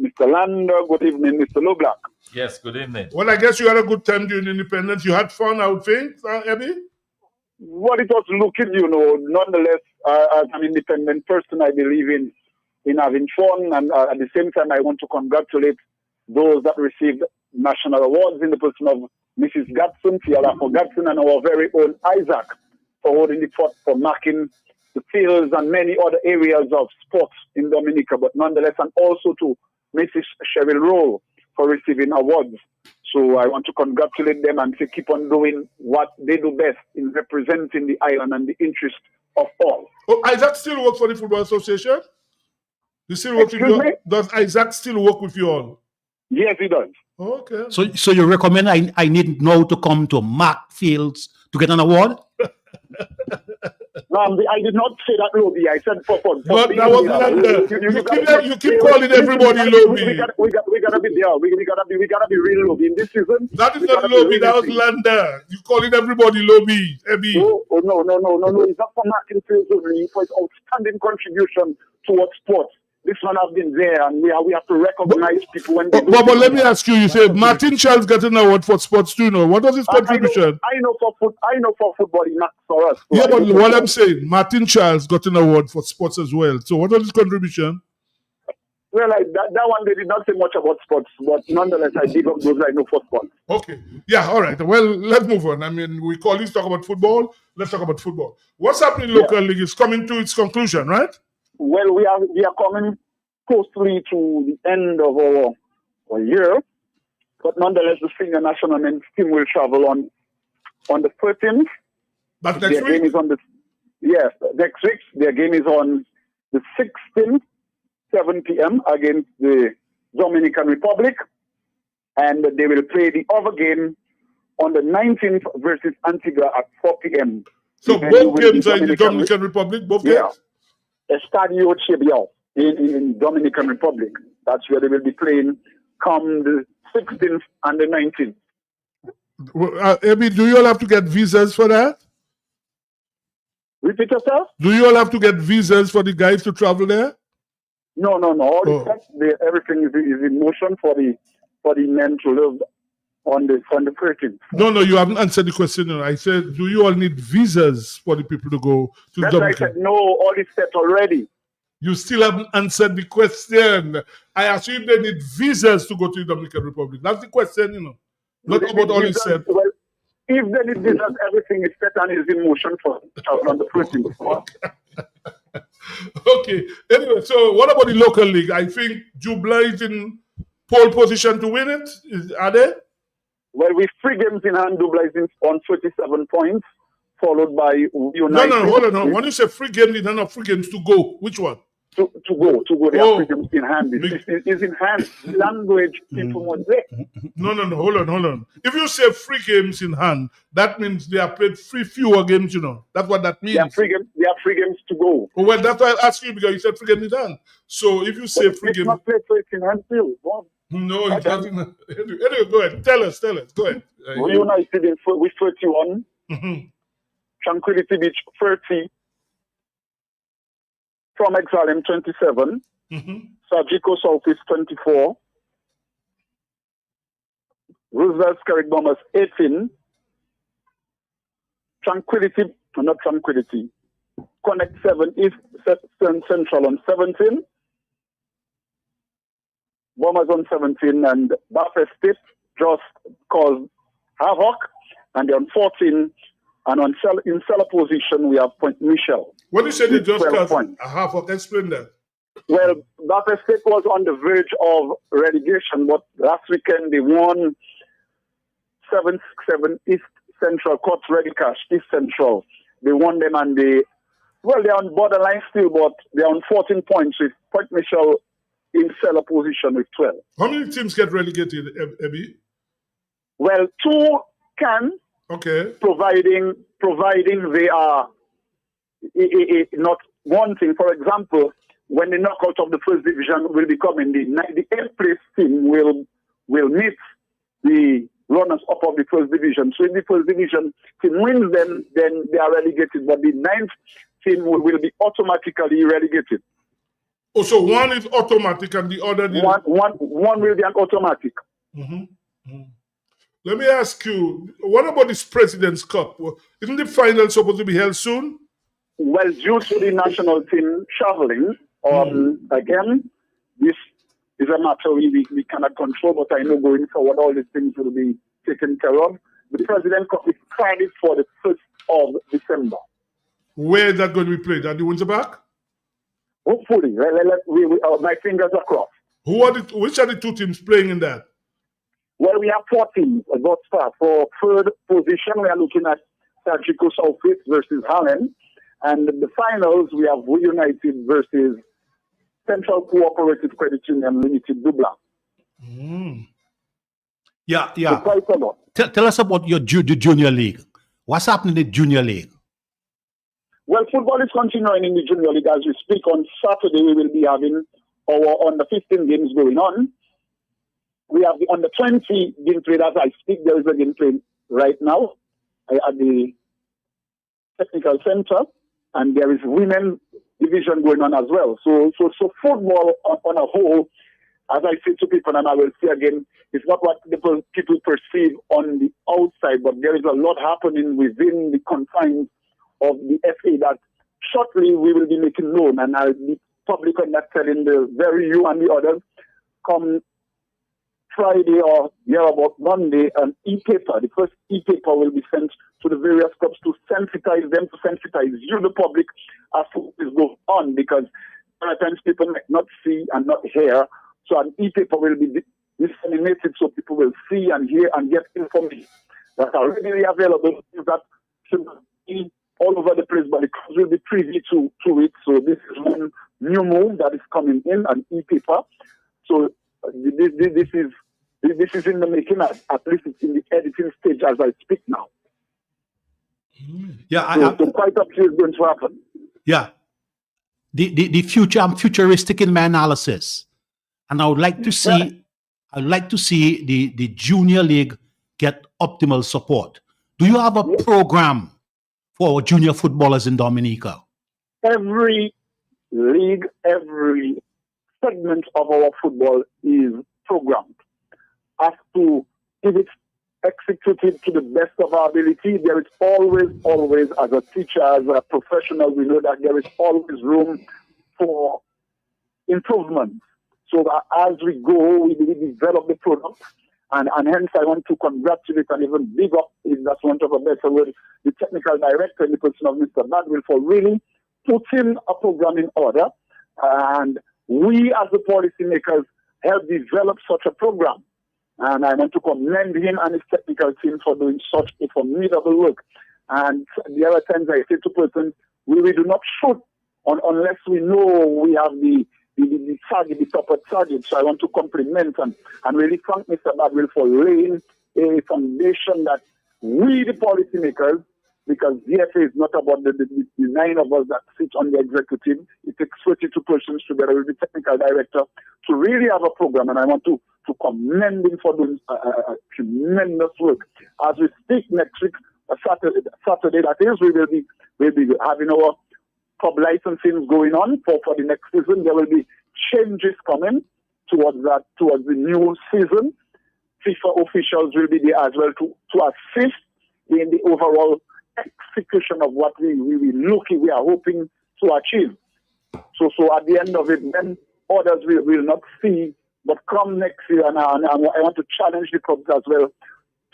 Mr. Lander. Good evening, Mr. Loblack. Yes, good evening. Well, I guess you had a good time during Independence. You had fun, I would think, Ebi? Well, it was looking, nonetheless, as an independent person, I believe in having fun, and at the same time, I want to congratulate those that received national awards in the person of Mrs. Gatson, Fiala for Gatson, and our very own Isaac for holding the fort, for marking the fields and many other areas of sports in Dominica, but nonetheless, and also to Mrs. Cheryl Rowe for receiving awards. So I want to congratulate them and say keep on doing what they do best in representing the island and the interest of all. Oh, Isaac still works for the Football Association? You still work with you? Does Isaac still work with you all? Yes, he does. Okay. So you recommend I need now to come to Mark Fields to get an award? No, I did not say that, Lobby. I said for fun. But that was London. You keep calling everybody Lobby. We gotta be there. We gotta be real, Lobby. In this season, that is not Lobby. That was London. You calling everybody Lobby, Ebi. No. It's not for Martin Fields only. For his outstanding contribution towards sports. This one has been there, and we have to recognize people when they do. But let me ask you. You say Martin Charles got an award for sports too. No, what was his contribution? I know for football, not for us. So yeah, but what I'm saying, Martin Charles got an award for sports as well. So what was his contribution? Well, that one they did not say much about sports, but nonetheless, I big up those I know for sports. Okay, yeah, all right. Well, let's move on. I mean, we call this talk about football. Let's talk about football. What's happening in local league is coming to its conclusion, right? Well, we are coming closely to the end of our year, but nonetheless, the senior national men's team will travel on the 13th. But next week? Game is on next week. Their game is on the 16th, 7 p.m. against the Dominican Republic, and they will play the other game on the 19th versus Antigua at 4 p.m. So both games are in the Dominican Republic, both games? Estadio Chebiao in Dominican Republic. That's where they will be playing come the 16th and the 19th. Ebi, do you all have to get visas for that? Repeat yourself? Do you all have to get visas for the guys to travel there? No. Everything is in motion for the men to live on the 13th. No, you haven't answered the question. I said, do you all need visas for the people to go to That's Dominican? I said, no, all is set already. You still haven't answered the question. I assume they need visas to go to the Dominican Republic. That's the question, Not about all you said. Well, if they need visas, everything is set and is in motion for on the 13th. Okay. Anyway, so what about the local league? I think Jubla is in pole position to win it. Are they? Well, with 3 games in hand, Jubla is on 27 points, followed by United. No, hold on. When you say 3 games in hand or 3 games to go, which one? To go. They have 3 games in hand. It's in hand. Language, people want to. No, hold on. If you say 3 games in hand, that means they have played 3 fewer games, That's what that means. They have 3 games to go. Oh, well, that's why I asked you, because you said 3 games in hand. So if you say 3 games... not played 3 in hand still. No, it doesn't. Anyway, go ahead. Tell us. Go ahead. United with 31. Mm-hmm. Tranquility Beach 30. From Exalem 27. Mm-hmm. Sajiko South is 24. Roosevelt Scarrick Bombers 18. Connect 7 East Central on 17. Bombers on 17, and Buffett State just caused havoc, and they're on 14. And in seller position, we have Point Michel. What do you say they just caused a havoc? Explain that. Well, Belfast State was on the verge of relegation, but last weekend they won 7-7 East Central, Court Ready Cash, East Central. They won them and they're on borderline still, but they're on 14 points with Point Michelle in seller position with 12. How many teams get relegated, Ebby? Well, 2 can, providing they are not wanting. For example, when the knockout of the first division will be coming, the 8th place team will meet the runners up of the first division. So if the first division team wins them, then they are relegated. But the 9th team will be automatically relegated. Oh, so one is automatic and the other... One will be an automatic. Let me ask you, what about this President's Cup? Isn't the final supposed to be held soon? Well, due to the national team traveling, again, this is a matter we cannot control, but I know going forward all these things will be taken care of. The President's Cup is planned for the 1st of December. Where is that going to be played? At the Windsor Park? Hopefully. My fingers are crossed. Which are the 2 teams playing in that? Well, we have 4 teams. But for 3rd position, we are looking at Sarchico Southwest versus Harlem. And the finals, we have United versus Central Cooperative Credit Union Limited, Dubla. Yeah. So quite a lot. Tell us about your junior league. What's happening in the junior league? Well, football is continuing in the junior league as we speak. On Saturday, we will be having our under 15 games going on. We have the under 20 being played as I speak. There is a game playing right now at the technical center, and there is women's division going on as well. So football on a whole, as I say to people, and I will say again, it's not what people perceive on the outside, but there is a lot happening within the confines of the FA that shortly we will be making known, and I'll be public on that, telling you and the others, come Friday or about Monday, an e-paper. The first e-paper will be sent to the various clubs to sensitize them, to sensitize you, the public, as to what is going on, because sometimes people might not see and not hear. So an e-paper will be disseminated so people will see and hear and get information that are readily available, that should be all over the place, but the clubs will be privy to it. So this is one new move that is coming in, an e-paper. So this is in the making, at least it's in the editing stage as I speak now. Yeah, so quite a few is going to happen. Yeah. The future, I'm futuristic in my analysis. And I would like to see the junior league get optimal support. Do you have a program for junior footballers in Dominica? Every league, every segment of our football is programmed. As to if it's executed to the best of our ability, there is always, as a teacher, as a professional, we know that there is always room for improvement. So that as we go, we develop the product, and hence I want to congratulate and even big up, if that's want of a better word, the technical director in the person of Mr. Badwell for really putting a program in order, and we as the policymakers help develop such a program. And I want to commend him and his technical team for doing such a formidable work. And the other times I say to persons, we do not shoot unless we know we have the target, the proper target. So I want to compliment and really thank Mr. Badwell for laying a foundation that we, the policymakers, because DFA is not about the 9 of us that sit on the executive. It takes 32 persons together with the technical director to really have a program. And I want to commend him for doing tremendous work. As we speak next week, Saturday that is, we'll be having our club licensing going on for the next season. There will be changes coming towards the new season. FIFA officials will be there as well to assist in the overall execution of what we are hoping to achieve. So at the end of it, then others will not see, but come next year, and I want to challenge the clubs as well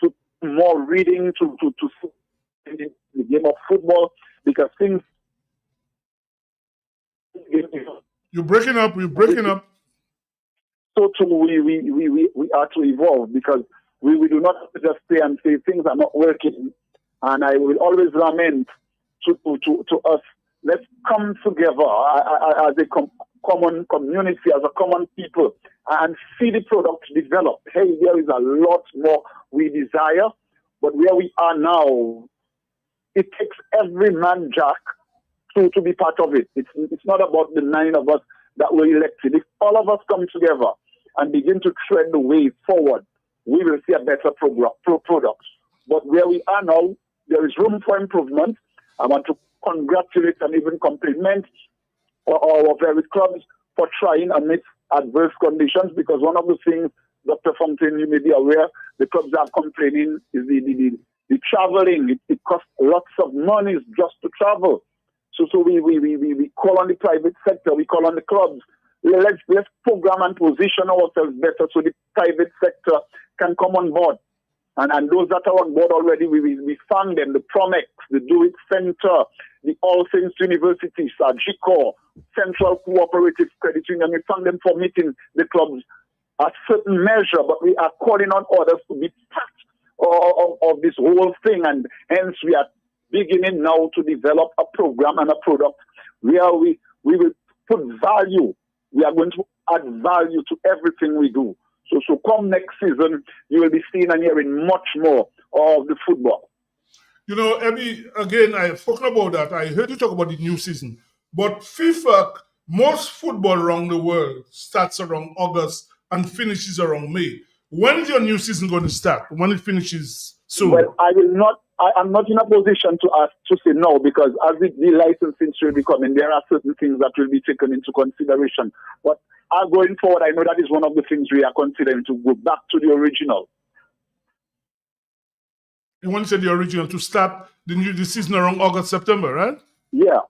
to more reading, to see the game of football, because things. You're breaking up. You're breaking up. So too, we are to evolve, because we do not just stay and say things are not working. And I will always lament to us, let's come together as a common community, as a common people, and see the product develop. Hey, there is a lot more we desire, but where we are now, it takes every man, Jack, to be part of it. It's not about the 9 of us that were elected. If all of us come together and begin to tread the way forward, we will see a better product. But where we are now, there is room for improvement. I want to congratulate and even compliment our various clubs for trying amidst adverse conditions, because one of the things, Dr. Fontaine, you may be aware, the clubs are complaining is the traveling. It costs lots of money just to travel. So we call on the private sector, we call on the clubs. Let's program and position ourselves better so the private sector can come on board. And those that are on board already, we fund them, the Promex, the Do It Center, the All Saints University, SAGICOR, Central Cooperative Credit Union. We fund them for meeting the clubs a certain measure, but we are calling on others to be part of this whole thing. And hence we are beginning now to develop a program and a product where we will put value. We are going to add value to everything we do. So come next season, you will be seeing and hearing much more of the football. You know, Ebby, again, I've spoken about that. I heard you talk about the new season. But FIFA, most football around the world starts around August and finishes around May. When is your new season going to start? When it finishes soon? Well, I'm not in a position to say no, because as the licensing will be coming, there are certain things that will be taken into consideration. But going forward, I know that is one of the things we are considering, to go back to the original. You want to say the original, to start the season around August, September, right? Yeah.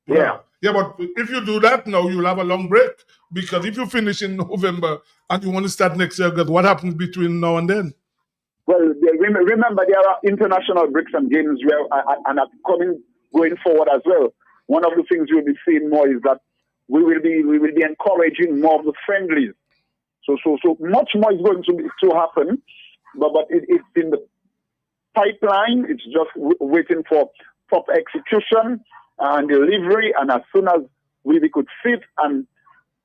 Yeah, but if you do that now, you'll have a long break, because if you finish in November and you want to start next year, what happens between now and then? Well, remember, there are international breaks and games and are going forward as well. One of the things you'll be seeing more is that we will be encouraging more of the friendlies. So much more is going to happen, but it's in the pipeline. It's just waiting for proper execution and delivery. And as soon as we could sit and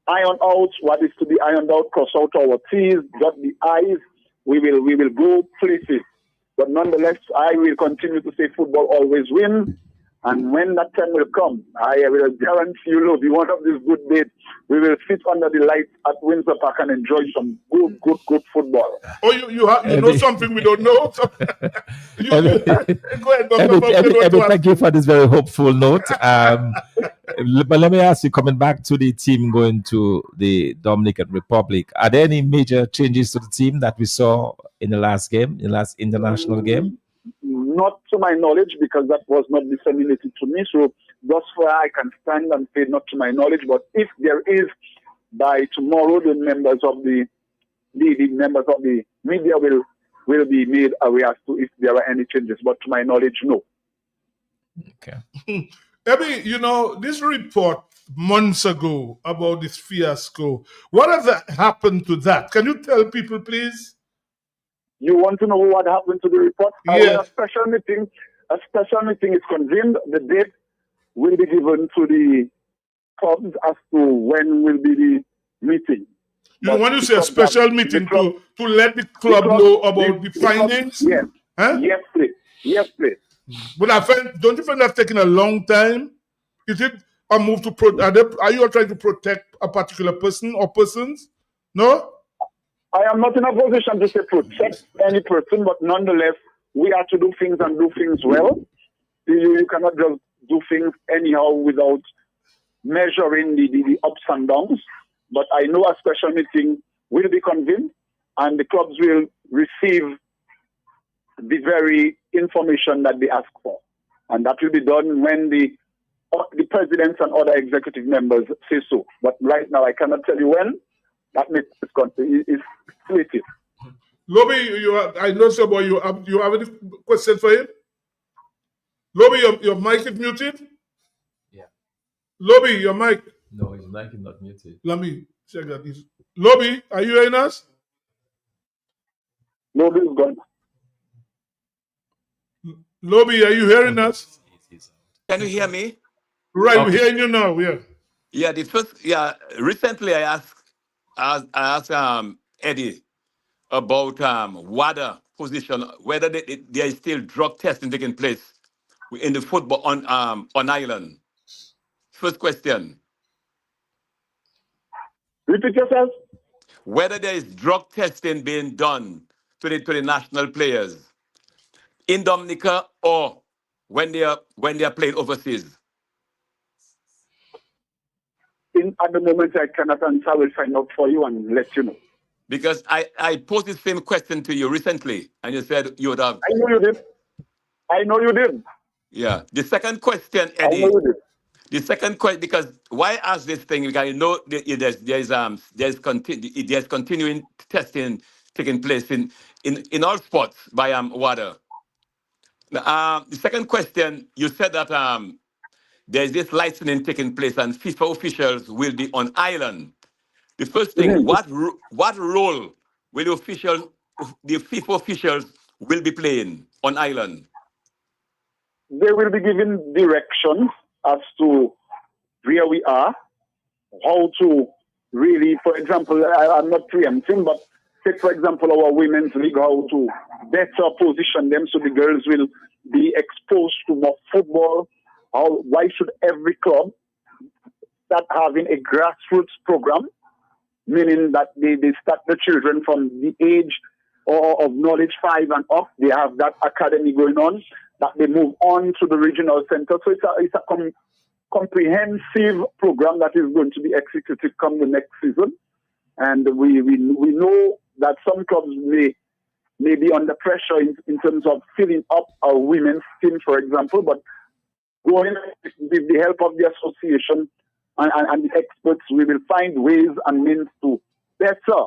iron out what is to be ironed out, cross out our T's, dot the I's, we will go places. But nonetheless, I will continue to say football always wins. And when that time will come, I will guarantee you, it'll be one of these good days. We will sit under the lights at Windsor Park and enjoy some good football. Oh, you know something we don't know? Go ahead, Ebby, thank you for this very hopeful note. But let me ask you, coming back to the team going to the Dominican Republic, are there any major changes to the team that we saw in the last international game? Not to my knowledge, because that was not disseminated to me. So thus far, I can stand and say not to my knowledge. But if there is, by tomorrow, the members of the media will be made aware as to if there are any changes. But to my knowledge, no. Okay. Ebby, you know, this report months ago about this fiasco, what has happened to that? Can you tell people, please? You want to know what happened to the report? Yes. A special meeting is convened. The date will be given to the clubs as to when will be the meeting. When you say a special meeting to let the club know about the findings? Yes. Huh? Yes, please. But don't you find that's taking a long time? Is it a move to are you trying to protect a particular person or persons? No? I am not in a position to say protect any person, but nonetheless, we have to do things and do things well. You cannot just do things anyhow without measuring the ups and downs. But I know a special meeting will be convened, and the clubs will receive the very information that they ask for. And that will be done when the presidents and other executive members say so. But right now, I cannot tell you when. That means it's slated. Lobby, I know so, boy. You have any question for him? Lobby, your mic is muted. Yeah. Lobby, your mic. No, his mic is not muted. Let me check that. Lobby, are you hearing us? Lobby is gone. Lobby, are you hearing us? Can you hear me? Right, we're hearing you now. Yeah. Yeah, recently I asked Eddie about WADA position, whether there is still drug testing taking place in the football on Ireland. First question. Repeat yourself. Whether there is drug testing being done to the national players in Dominica or when they are playing overseas. At the moment, I cannot answer. I will find out for you and let you know. Because I posed the same question to you recently, and you said you would have. I know you did. I know you did. Yeah. The second question, Eddie. I know you did. The second question, because why ask this thing? Because you know there's continuing testing taking place in all sports by WADA. The second question, you said that there's this licensing taking place and FIFA officials will be on island. The first thing, what role will the FIFA officials will be playing on island? They will be given directions as to where we are, how to really, for example, I'm not preempting, but take, for example, our women's league, how to better position them so the girls will be exposed to more football. Why should every club start having a grassroots program, meaning that they start the children from the age of knowledge 5 and up, they have that academy going on, that they move on to the regional center. So it's a comprehensive program that is going to be executed come the next season. And we know that some clubs may be under pressure in terms of filling up our women's team, for example, but going with the help of the association and the experts, we will find ways and means to better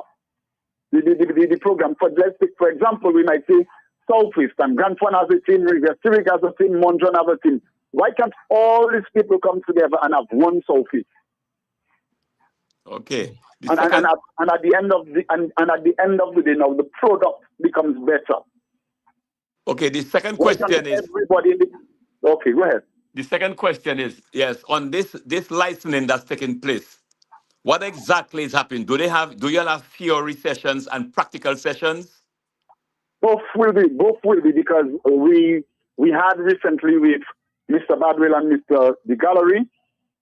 the program. Let's take, for example, we might say Southeast and Grand Fund has a team, River Civic has a team, Mondrian has a team. Why can't all these people come together and have one Southeast? Okay. And at the end of the day, now the product becomes better. Okay. The second question is everybody. Okay, go ahead. The second question is, yes, on this licensing that's taking place, what exactly is happening? Do you have theory sessions and practical sessions? Both will be because we had recently with Mr. Badwell and Mr. The Gallery,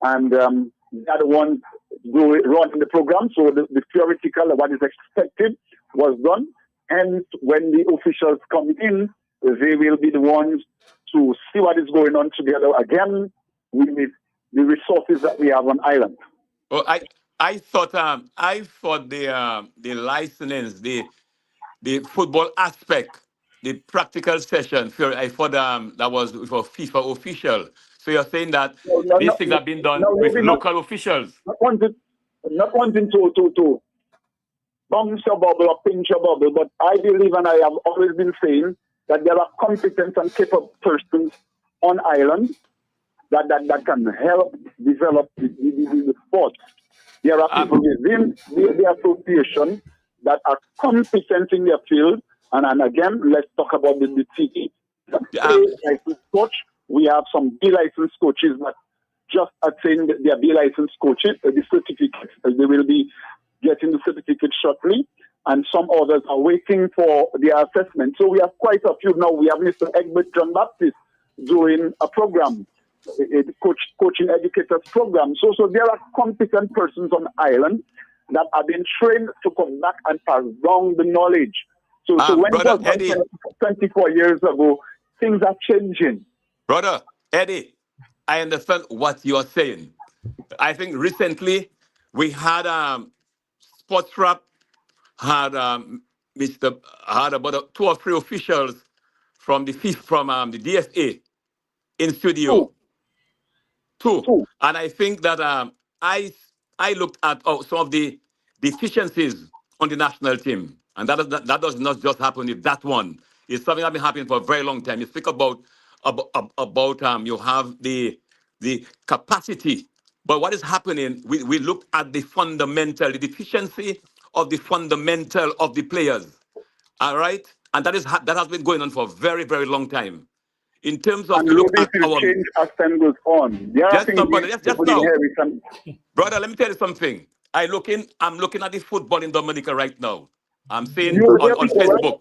and they are the ones running the program. So the theoretical, what is expected, was done. Hence, when the officials come in, they will be the ones to see what is going on together again with the resources that we have on island. Oh, I thought the licensing, the football aspect, the practical session, I thought that was for FIFA official. So you're saying that these things have been done with local officials? Not wanting to bounce your bubble or pinch your bubble, but I believe, and I have always been saying, that there are competent and capable persons on island that can help develop the sport. There are people within the association that are competent in their field. And again, let's talk about the TE. Licensed coach. We have some B licensed coaches that just attained their B licensed coaches, the certificates. They will be getting the certificate shortly. And some others are waiting for their assessment. So we have quite a few now. We have Mr. Egbert John Baptist doing a program, a coaching educators program. So there are competent persons on the island that have been trained to come back and pass down the knowledge. So when it was Eddie, 24 years ago, things are changing. Brother Eddie, I understand what you are saying. I think recently we had Sports Rap had about 2 or 3 officials from the DFA in studio. Two. And I think that I looked at some of the deficiencies on the national team, and that does not just happen with that one. It's something that's been happening for a very long time. You speak about you have the capacity, But what is happening, we look at the fundamental, the deficiency of the fundamental of the players. All right? And that has been going on for a very, very long time. In terms of and you look this at will our change as time goes on. There are just things now, brother, just now. inheritance. Brother, let me tell you something. I'm looking at the football in Dominica right now. I'm seeing You were there on before, right? Facebook.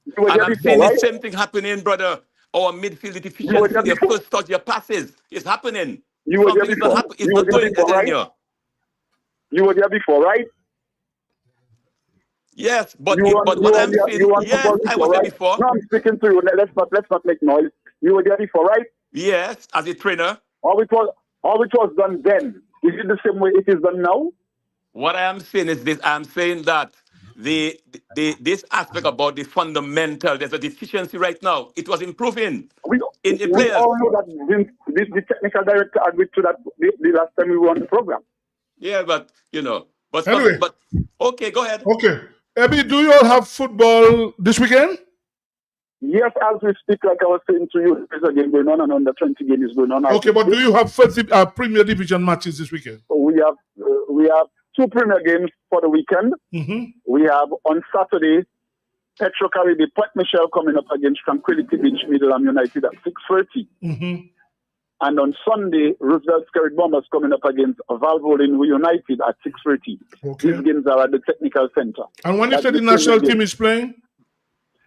You were And there I'm before, seeing the right? same thing happening, brother. Our midfield, the You were there deficiency, your before. first touch, your passes. It's happening. You were there Something is before. not happening. It's You were not there doing before, it right? here. You were there before, right? Yes, but You were what I'm saying, on yes, football I before, was there right? before. No, I'm speaking to you. Let's not make noise. You were there before, right? Yes, as a trainer. How it was done then. Is it the same way it is done now? What I am saying is this: I'm saying that this aspect about the fundamental, there's a deficiency right now. It was improving in the We players. all know that the technical director agreed to that the last time we were on the program. Yeah, but Anyway. but okay, go ahead. Okay. Abby, do you all have football this weekend? Yes, as we speak, like I was saying to you, there's a game going on and under 20 game is going on. Okay, but do you have Premier Division matches this weekend? We have two Premier games for the weekend. Mm-hmm. We have on Saturday, Petro Caribbean Port Michelle coming up against Tranquility Beach Middleham United at 6:30. Mm-hmm. And on Sunday, Roosevelt Skerrit Bombers coming up against Valvoline United at 6:30. Okay. These games are at the Technical Center. And when you say the national team is playing?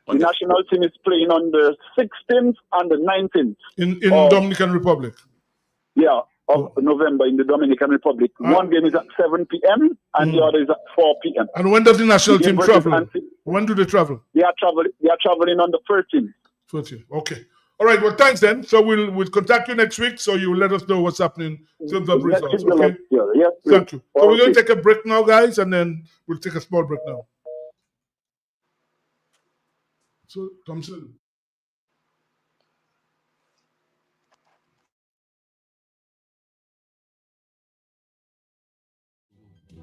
The national team is playing on the 16th and the 19th. In Dominican Republic? Yeah, of November in the Dominican Republic. One game is at 7 p.m. and the other is at 4 p.m. And when does the national team travel? When do they travel? They are traveling on the 13th. 13th. Okay. All right. Well, thanks then. So we'll contact you next week. So you will let us know what's happening in terms of results. Okay. Yes, thank you. So we're going to take a break now, guys, and then we'll take a small break now. So Thompson.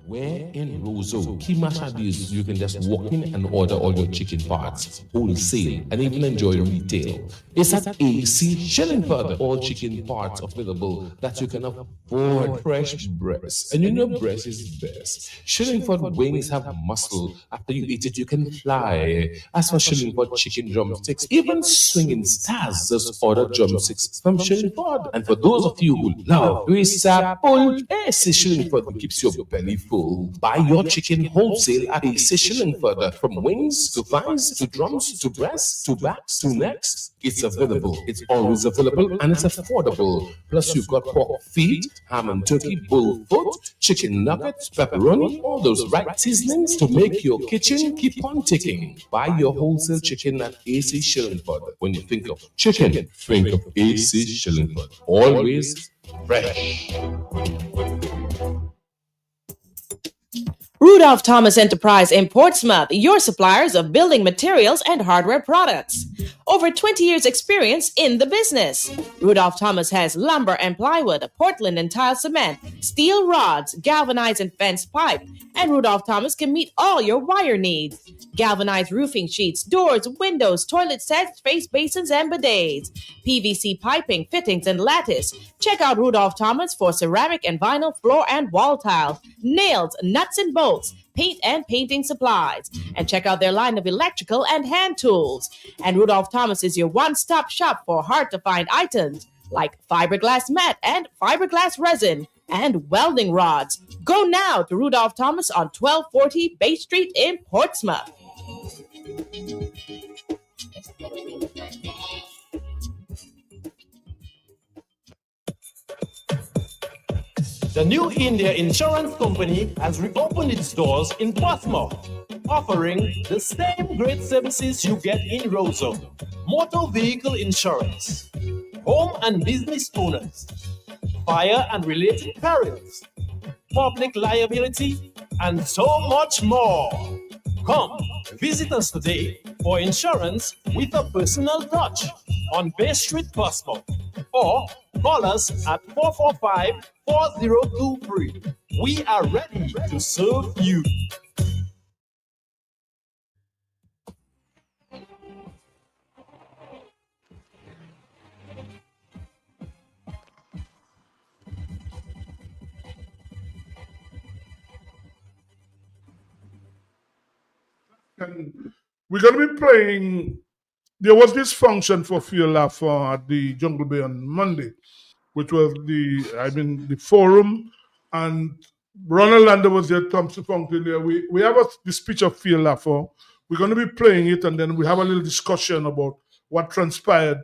Where in Roseau, Kimashadis, you can just walk in and order all your chicken parts, wholesale, and even enjoy retail. It's at AC Shillingford, all chicken parts available that you can afford. Fresh breast, and you know breast is best. Shillingford wings have muscle. After you eat it, you can fly. As for Shillingford chicken drumsticks, even swinging stars just order drumsticks from Shillingford. And for those of you who love Risapul, AC Shillingford keeps your belly full. Buy your chicken wholesale at AC Shillingford. From wings to thighs to drums to breasts to backs to necks, it's available. It's always available and it's affordable. Plus, you've got pork feet, ham and turkey, bull foot, chicken nuggets, pepperoni, all those right seasonings to make your kitchen keep on ticking. Buy your wholesale chicken at AC Shillingford. When you think of chicken, think of AC Shillingford. Always fresh. Rudolph Thomas Enterprise in Portsmouth, your suppliers of building materials and hardware products. Over 20 years experience in the business. Rudolph Thomas has lumber and plywood, Portland and tile cement, steel rods, galvanized and fenced pipe, and Rudolph Thomas can meet all your wire needs. Galvanized roofing sheets, doors, windows, toilet sets, face basins, and bidets. PVC piping, fittings, and lattice. Check out Rudolph Thomas for ceramic and vinyl floor and wall tiles, nails, nuts and bolts, paint and painting supplies. And check out their line of electrical and hand tools. And Rudolph Thomas is your one-stop shop for hard-to-find items like fiberglass mat and fiberglass resin and welding rods. Go now to Rudolph Thomas on 1240 Bay Street in Portsmouth. The New India Insurance Company has reopened its doors in Portsmouth, offering the same great services you get in Roseau. Motor vehicle insurance, home and business owners, fire and related perils, public liability, and so much more. Come, visit us today for insurance with a personal touch on Bay Street, Portsmouth, or call us at 445-4023. We are ready to serve you. and we're going to be playing. There was this function for Fear Laughter at the Jungle Bay on Monday, which was the forum, and Ronald Lander was there, Thompson Fountain there. We have the speech of Fear Laughter. We're going to be playing it, and then we have a little discussion about what transpired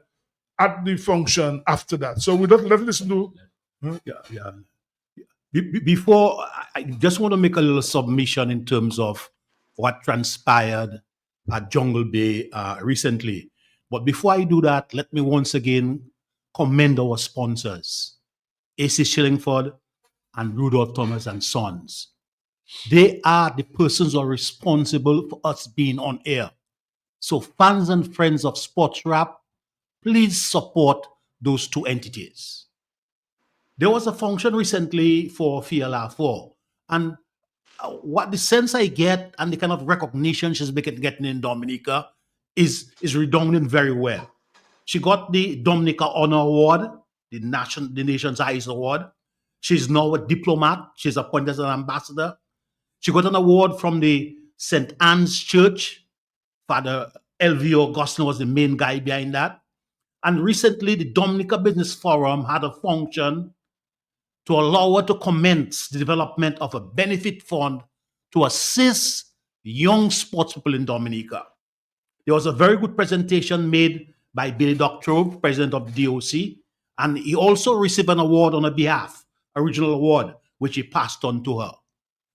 at the function after that. So let's listen to. Before, I just want to make a little submission in terms of what transpired at Jungle Bay recently. But before I do that, let me once again commend our sponsors, AC Shillingford and Rudolph Thomas and Sons. They are the persons who are responsible for us being on air. So fans and friends of Sports Rap, please support those two entities. There was a function recently for Fiala 4, and what the sense I get and the kind of recognition she's getting in Dominica is redounding very well. She got the Dominica Honor Award, the nation's highest award. She's now a diplomat. She's appointed as an ambassador. She got an award from the St. Anne's Church. Father L.V. Augustine was the main guy behind that. And recently, the Dominica Business Forum had a function to allow her to commence the development of a benefit fund to assist young sports people in Dominica. There was a very good presentation made by Billy Doctorow, president of DOC, and he also received an award on her behalf, a regional award, which he passed on to her.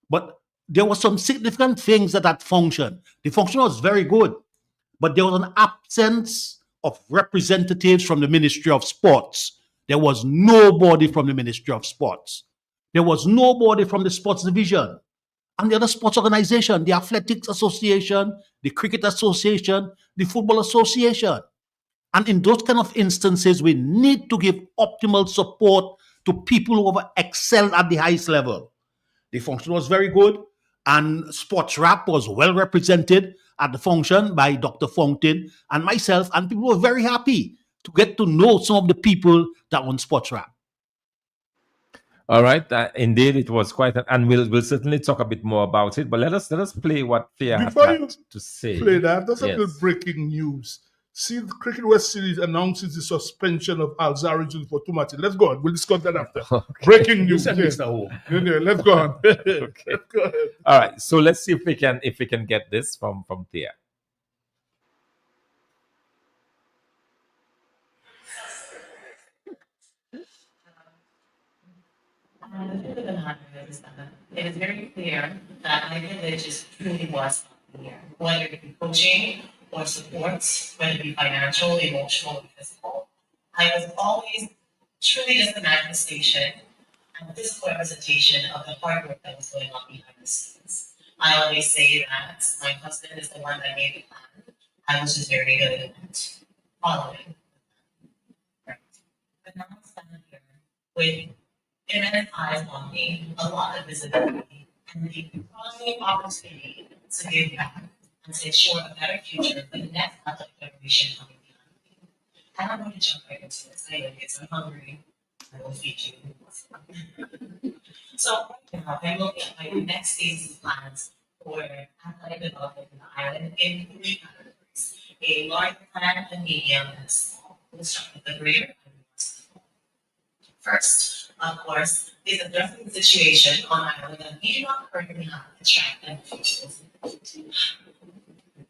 But there were some significant things at that function. The function was very good, but there was an absence of representatives from the Ministry of Sports. There was nobody from the Ministry of Sports. There was nobody from the sports division and the other sports organization, the Athletics Association, the Cricket Association, the Football Association. And in those kind of instances, we need to give optimal support to people who have excelled at the highest level. The function was very good, and Sports Rap was well represented at the function by Dr. Fountain and myself, and people were very happy to get to know some of the people that won Sports Rap. All right, indeed, it was quite, and we'll certainly talk a bit more about it. But let us play what Thea had to say. Play that. That's a little breaking news. See, the Cricket West Series announces the suspension of Al Zariji for 2 matches. Let's go on. We'll discuss that after. Okay. Breaking news. Let's go on. Okay. Let's go ahead. All right. So let's see if we can get this from Thea. The truth of the matter is that it is very clear that my village is truly was here, whether it be coaching or support, whether it be financial, emotional, or physical. I was always truly just a manifestation and a physical representation of the hard work that was going on behind the scenes. I always say that my husband is the one that made the plan. I was just very good at following. Right. But now I'm standing here with immense eyes on me, a lot of visibility, and the opportunity to give back and to ensure a better future for the next athletic generation coming behind me. And I'm going to jump right into this. I know I'm hungry. I will feed you. So right now, I'm looking at my next season's plans for athletic development in the island in 3 categories: a large plan, a medium, and a small. We'll start with the greater and the small. First, of course, is addressing the situation on island that we do not currently have a track and field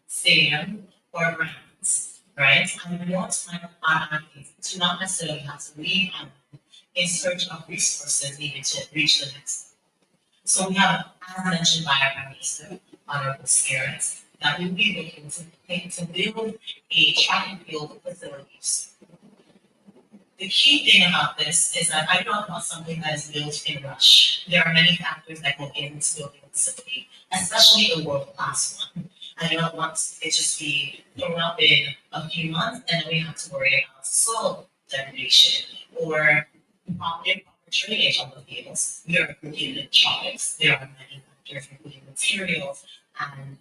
stadium or grounds, right? And we want our athletes to not necessarily have to leave island in search of resources needed to reach the next level. So we have, as mentioned by our Prime Minister, Honorable Spirit, that we will be looking to build a track and field facilities. The key thing about this is that I don't want something that is built in a rush. There are many factors that go into building a facility, especially a world-class one. I don't want it just be thrown up in a few months and then we have to worry about soil degradation or improper drainage on the fields. We are looking at tropics. There are many factors, including materials and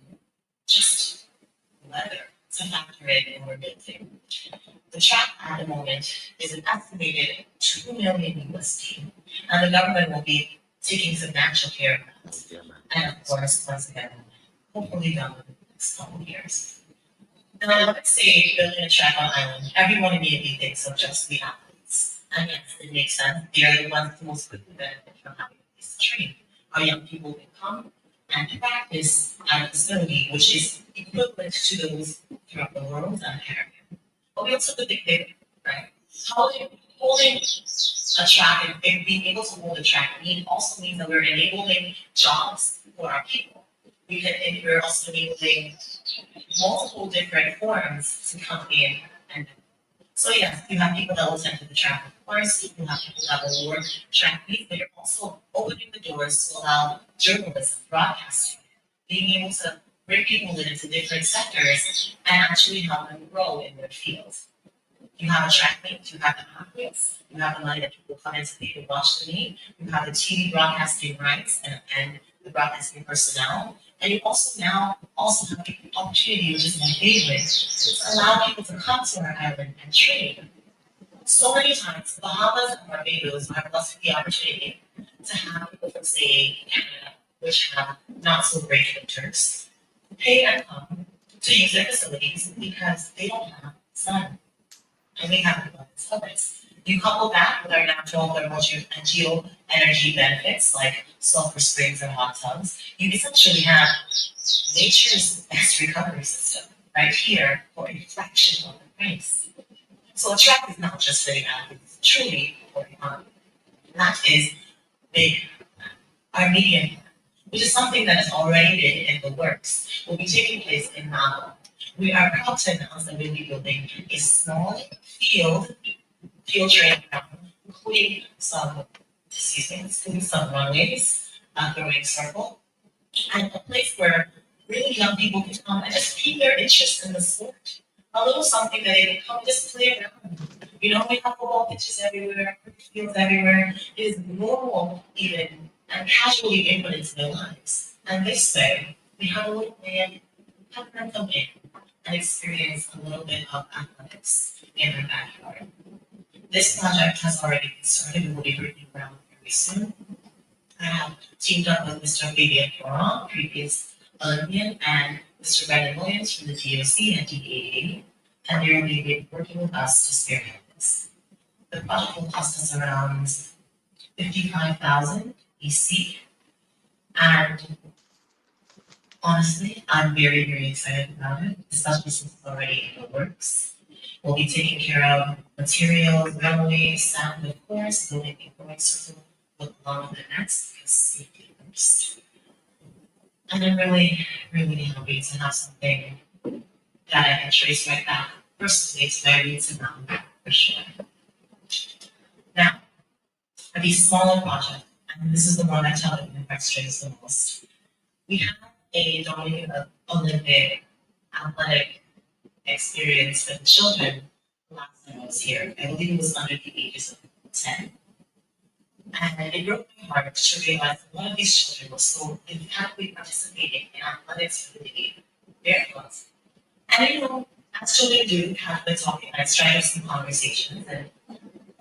just weather to factor in when we're building. The track at the moment is an estimated $2 million USD, and the government will be taking substantial care of that. And of course, once again, hopefully done within the next couple of years. Now, let's say building a track on island, everyone immediately thinks of just the athletes. And yes, it makes sense. They are the ones who most quickly benefit from having a place to train. Our young people can come and practice at a facility which is equivalent to those throughout the world and Caribbean. But we also think big, right? Holding a track and being able to hold a track also means that we're enabling jobs for our people. We're also enabling multiple different forms to come in. And so yes, you have people that will tend to the track, of course, you have people that will work track meets, but you're also opening the doors to allow journalism, broadcasting, being able to bring people into different sectors and actually help them grow in their fields. You have a track meet, you have the athletes, you have the money that people come in so they can watch the meet, you have the TV broadcasting rights and the broadcasting personnel, and you also now have the opportunity, which is my favorite, to allow people to come to our island and train. So many times, the Bahamas and Barbados are blessed with the opportunity to have people from, say, Canada, which have not so great winters, pay and come to use their facilities because they don't have sun. And we have abundance of it. You couple that with our natural thermal and geoenergy benefits like sulfur springs and hot tubs, you essentially have nature's best recovery system right here for a fraction of the price. So a track is not just for the athletes, it's truly for the economy. That is our medium plan, which is something that has already been in the works, will be taking place in Mabo. We are proud to announce that we'll be building a small field training ground, including some runways, a throwing circle, and a place where really young people can come and just keep their interest in the sport. A little something that they can come just play around. You know, we have football pitches everywhere, fields everywhere. It is normal even and casually input into their lives. And this way, we have a little way of having them come in and experience a little bit of athletics in their backyard. This project has already been started and will be breaking ground very soon. I have teamed up with Mr. Fabian Florent, previous Olympian, and Mr. Brandon Williams from the DOC and DAA, and they will be working with us to spearhead this. The project will cost us around $55,000 EC, and honestly, I'm very, very excited about it, especially since it's already in the works. We'll be taking care of materials, runways, sound, of course, building a throwing circle with along the nets because safety first. And I'm really, really happy to have something that I can trace right back personally to my roots in Mountain View, for sure. Now, for these smaller projects, and this is the one I tell you frustrates the most, we have a Dominican Olympic athletic experience with children last time I was here. I believe it was under the ages of 10. And it broke my heart to realize that one of these children was so emphatically participating in athletics for the day, barefoot. And you know, as children do, have been talking, I strike up some conversations, and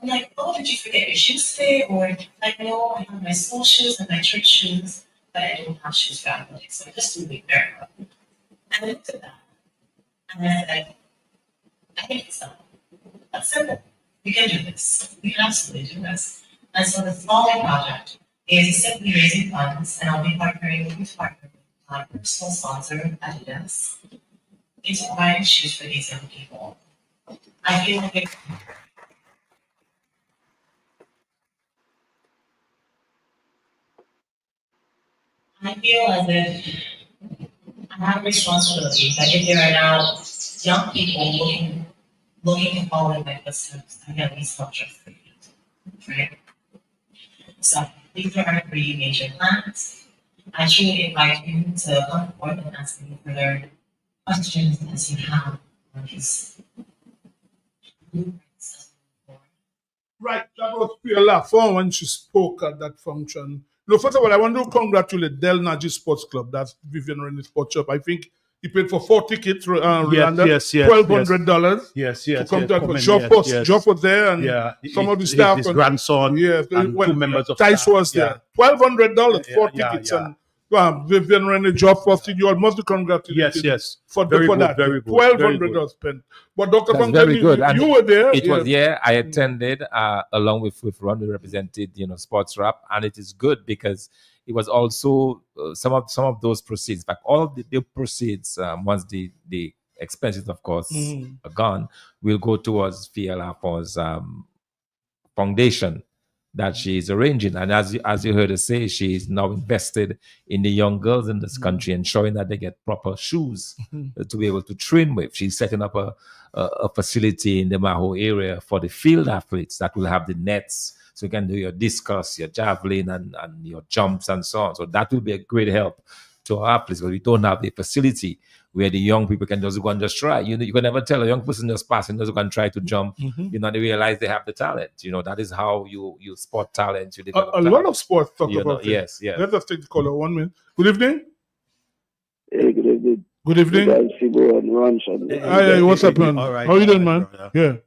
I'm like, oh, did you forget your shoes today? Or like, no, I have my school shoes and my church shoes, but I don't have shoes for athletics, so I just do it barefoot. And I looked at that, and I said, I think it's simple. That's simple. We can do this. We can absolutely do this. And so the smaller project is simply raising funds, and I'll be partnering with my personal sponsor, Adidas, into providing shoes for these young people. I feel like I feel as if I have a responsibility that if there are now young people looking to follow in my footsteps, I can at least help just the right? So these are our 3 major plans. I truly invite you to come forward and ask me further questions as you have on these blueprints. Right, that was Pierre Lafont when she spoke at that function. No, first of all, I want to congratulate Del Nagy Sports Club. That's Vivian Rennie Sports Shop. I think he paid for 4 tickets, $1,200. Yes. To come to Geoff was there, and some of the staff. His grandson, and 2 members of Tice staff. was there. $1,200, 4 tickets, and Vivian ran a job for it. You all must be congratulated. Yes. For Very good, that. very good. $1,200 spent. But Dr. That's Fontaine, very good. And you were there. It was, I attended along with Ron. We represented, Sports Rap, and it is good because it was also some of those proceeds. In fact, all of the proceeds, once the expenses, of course, are gone, will go towards FLAFO's foundation that she is arranging. And as you heard her say, she is now invested in the young girls in this country, ensuring that they get proper shoes to be able to train with. She's setting up a facility in the Maho area for the field athletes that will have the nets, so you can do your discus, your javelin, and your jumps and so on. So that will be a great help to our athletes, but we don't have the facility where the young people can just go and just try. You can never tell a young person just passing, just go and try to jump. They realize they have the talent. That is how you spot talent. You develop a lot of sports talk about it. Yes. Let us take the caller 1 minute. Good evening. Hey, good evening. Good evening. Hey, what's up, man? All right. How you doing, man? Brother. Yeah.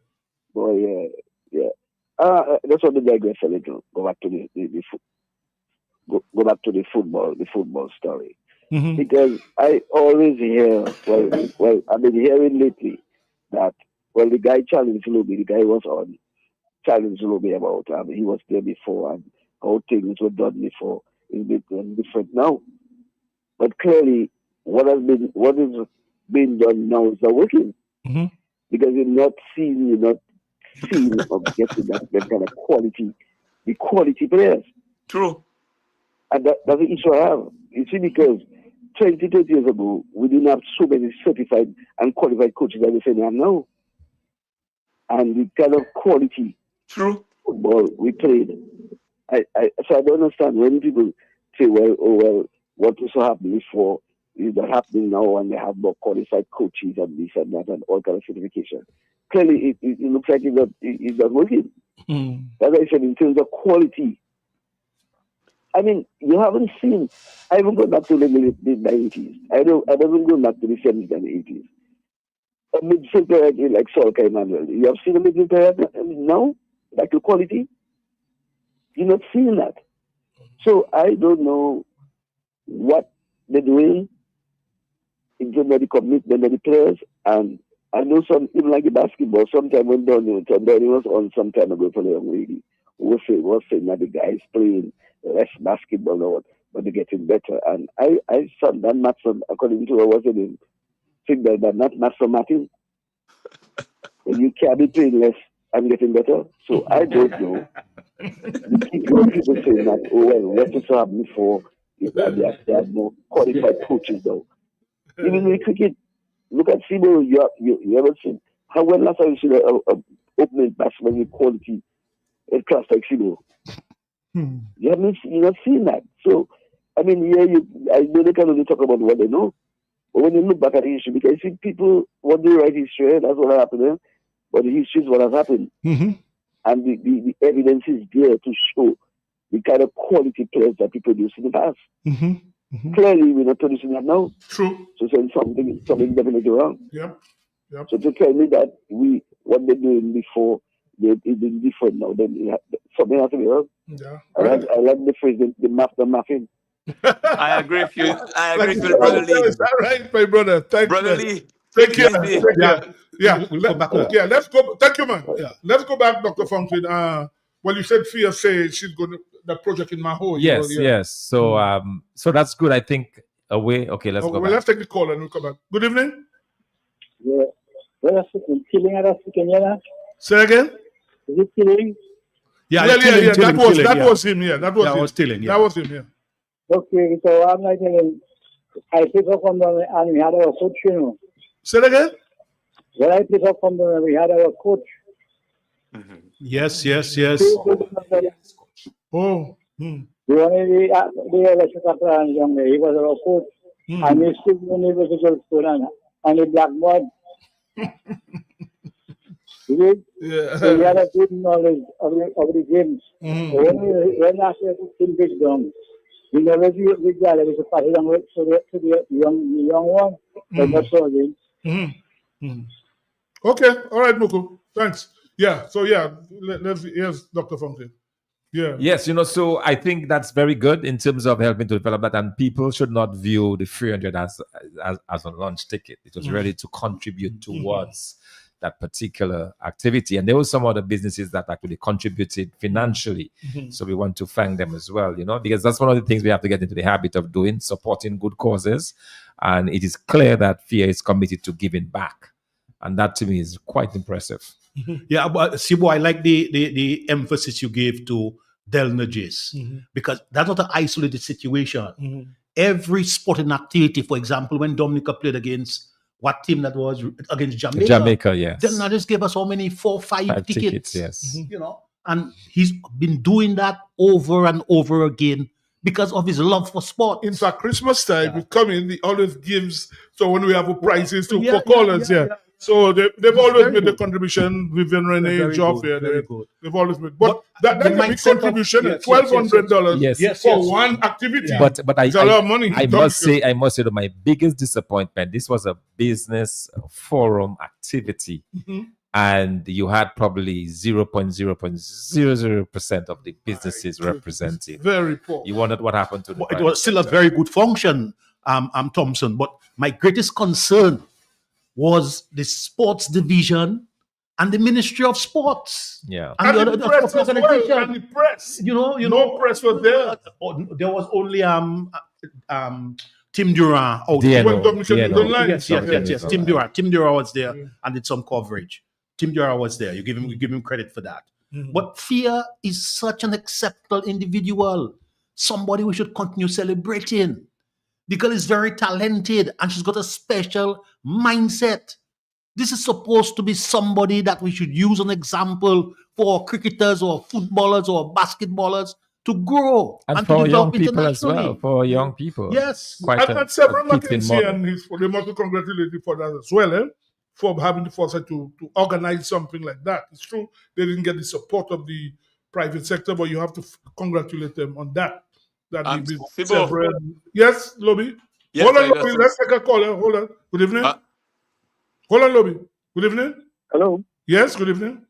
Boy, yeah. That's what the digress a little. Go back to the football story. Because I always hear, I've been hearing lately that, the guy challenged Luby, the guy was on, challenged Luby about, he was there before and how things were done before is different now. But clearly, what is being done now is not working. Because you're not seeing of getting that kind of quality, the quality players. True. And that's the issue I have. You see, because 20, 30 years ago, we didn't have so many certified and qualified coaches that we say have now. And the kind of quality football we played. So I don't understand when people say, what was happening before is not happening now, and they have more qualified coaches and this and that and all kind of certification. Clearly, it looks like it's not working. As I said, in terms of quality, I mean, you haven't seen. I haven't gone back to the 90s. I haven't gone back to the 70s and 80s. A midfield player like Solskjaer Emmanuel. You have seen a midfield player now, like the quality. You're not seeing that. So I don't know what they're doing in terms of the commitment of the players. And I know some, even like the basketball, sometime when Donnie was on some time ago for the young lady, was saying that the guys playing less basketball now, but they're getting better. And I saw that Matson, according to what was it in Signal, but not Matson Martin. When you can't be playing less and getting better. So I don't know. People saying that, what was happening before? They have more qualified coaches now. Even in cricket, look at Sebo. You ever seen how when last time you see an opening batsman with quality in class like Sebo? You're not seeing that. So, I mean, I know they can only talk about what they know. But when you look back at the history, because you see people want to write history, that's what happened there. But the history is what has happened. And the evidence is there to show the kind of quality players that we produced in the past. Clearly, we're not producing that now. True. So saying something definitely wrong. Yep. So to tell me that what they're doing before, it's been different now, then something has to be wrong. Yeah. I like the phrase, the muffin. I agree with you. Brother Lee. All right, my brother. Thank Brother you. Lee. Take care. Yeah. We'll come back. Let's go. Thank you, man. Yeah. Let's go back, Dr. Fountain. Well, you said Fia say she's going to the project in Maho. Yes. So that's good. I think away. Okay, let's go back. Let's take the call and we'll come back. Good evening. Yeah. Say again. Is it killing? Yeah. That was him. Yeah, that was Tilling. That was him. Yeah. Okay, so I'm like telling. I pick up from them and we had our coach, Say it again. When I pick up from them, we had our coach. Yes. Oh. The electrical plan young lady, he was our coach. And he still unable to go to and the black mud. So we had a good knowledge of the games. When after the big down, we never do it with that. We should pass it on to the young one. But not so again. Okay. All right, Muku. Thanks. Yeah. So, let's here's Dr. Fountain. Yeah. Yes, so I think that's very good in terms of helping to develop that, and people should not view the 300 as a lunch ticket. It was really to contribute towards that particular activity. And there were some other businesses that actually contributed financially. So we want to thank them as well, because that's one of the things we have to get into the habit of doing, supporting good causes. And it is clear that FIA is committed to giving back. And that to me is quite impressive. Yeah, but Sibo, I like the emphasis you gave to Del Nugis, because that's not an isolated situation. Every sporting activity, for example, when Dominica played against what team that was against Jamaica? Jamaica, yes. Del Nugis gave us how many? 4, 5 tickets. Yes. And he's been doing that over and over again because of his love for sport. In fact, Christmas time, we come in, he always gives, so when we have prizes for callers, So they've always made the contribution. Vivian Renee, Joff, they've always made. But that's a big contribution. $1,200 for one activity. But it's a lot of money. I must say that my biggest disappointment. This was a business forum activity, and you had probably 0.00% of the businesses represented. Very poor. You wondered what happened to the. It was still a very good function, Thompson. But my greatest concern was the sports division and the Ministry of Sports. Yeah. And the press as well. And the press. No press was there. There was only Tim Durant out there. Yes. Tim Durant was there and did some coverage. Tim Durant was there. You give him credit for that. But FIA is such an exceptional individual. Somebody we should continue celebrating. The girl is very talented and she's got a special mindset. This is supposed to be somebody that we should use an example for cricketers or footballers or basketballers to grow. And for young people as well. For young people. Yes. And several McKinsey and they must congratulate you for that as well, for having the foresight to organize something like that. It's true they didn't get the support of the private sector, but you have to congratulate them on that. Yes, Lobby. Yes, hold on, Lobby. Let's take a call. Hold on. Good evening. Hold on, Lobby. Good evening. Hello. Yes, good evening.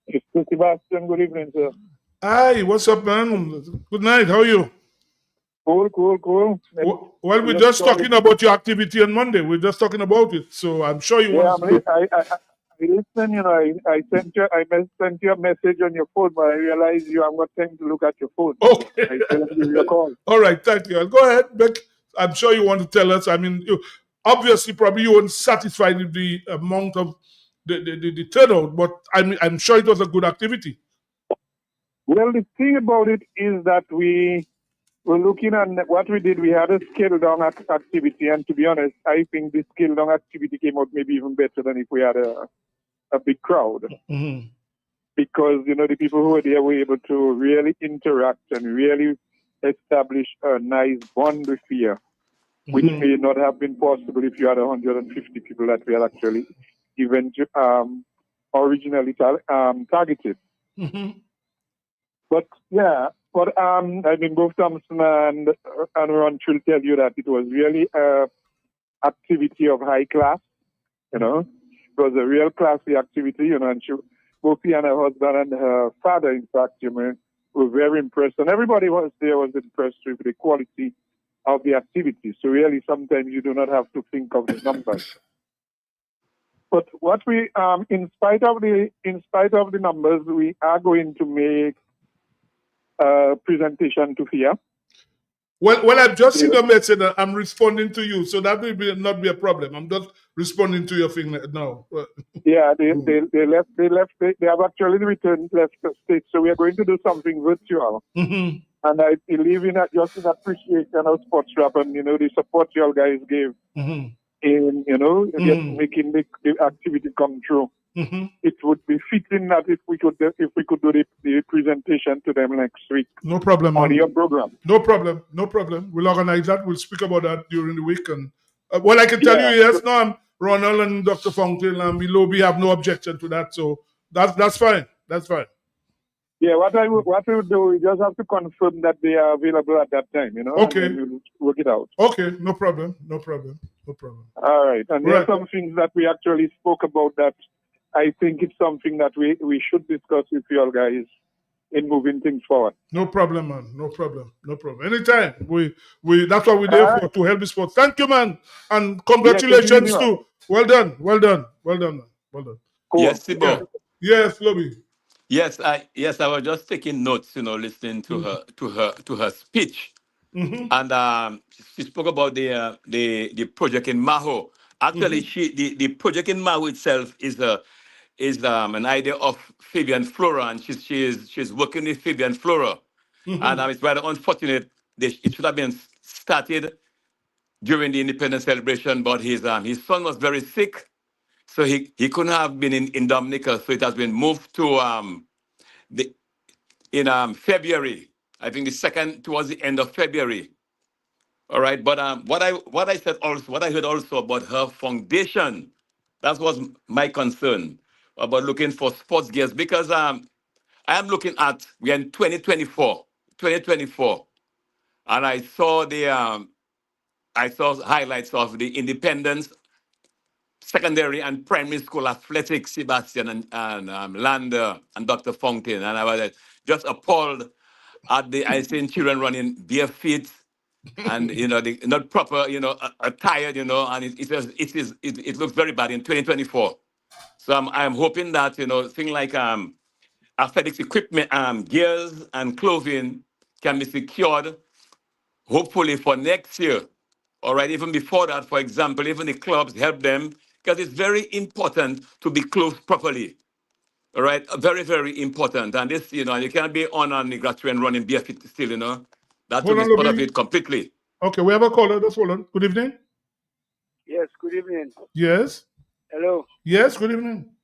It's Sebastian. Good evening, sir. Hi, what's up, man? Good night. How are you? Cool. Well, we're just talking about your activity on Monday. We're just talking about it. So I'm sure you want to... I listen, I sent you a message on your phone, but I realized you have got time to look at your phone. Okay. I said I'll give you a call. All right, thank you. Go ahead, Beck. I'm sure you want to tell us. I mean, obviously, probably you weren't satisfied with the amount of the turnout, but I'm sure it was a good activity. Well, the thing about it is that we were looking at what we did. We had a scaled-down activity, and to be honest, I think the scaled-down activity came out maybe even better than if we had a big crowd. Because, the people who were there were able to really interact and really establish a nice bond with FIA, which may not have been possible if you had 150 people that we had actually originally targeted. But I mean, both Thompson and Ron will tell you that it was really an activity of high class, It was a real classy activity, and both she and her husband and her father, in fact, were very impressed. And everybody was impressed with the quality of the activity. So really, sometimes you do not have to think of the numbers. But what we, in spite of the numbers, we are going to make a presentation to FIA. Well, I've just seen a message. I'm responding to you, so that will not be a problem. I'm just responding to your thing now. Yeah, they have actually left the state, so we are going to do something virtual. And I believe in just in appreciation of Sports Wrap and the support you all guys gave in just making the activity come true. It would be fitting that if we could do the presentation to them next week. No problem on your program. No problem. We'll organize that. We'll speak about that during the week. And I can tell you, yes, no, Ronald and Dr. Fountain and we have no objection to that. So that's fine. That's fine. Yeah, what we would do, we just have to confirm that they are available at that time, Okay. And then we'll work it out. Okay, no problem. All right. And there are some things that we actually spoke about that I think it's something that we should discuss with you all guys in moving things forward. No problem, man. No problem. No problem. Anytime. We that's what we're there for, to help the sport. Thank you, man. And congratulations too. Well done. Well done. Well done, man. Well done. Cool. Yes, Sibo. Yes, Lobby. Yes, I was just taking notes, listening to her speech. And she spoke about the project in Maho. Actually, the project in Maho itself is an idea of Fabian Flora, and she's working with Fabian Flora. And it's rather unfortunate it should have been started during the independence celebration, but his son was very sick, so he couldn't have been in Dominica. So it has been moved to February. I think towards the end of February. All right, but what I heard also about her foundation, that was my concern about looking for sports gears, because I am looking at, we're in 2024, and I saw highlights of the Independence secondary and primary school athletics, Sebastian and Lander and Dr. Fountain, and I was just appalled at I seen children running bare feet, and they not proper, attired, and it looks very bad in 2024. So I'm hoping that things like athletics equipment, gears and clothing can be secured, hopefully for next year. All right, even before that, for example, even the clubs help them, because it's very important to be clothed properly. All right, very, very important. And this, you can't be on the grass and running bare feet still, That will be part of it completely. Okay, we have a caller. Just hold on. Good evening. Yes, good evening. Yes. Hello. Yes, good evening.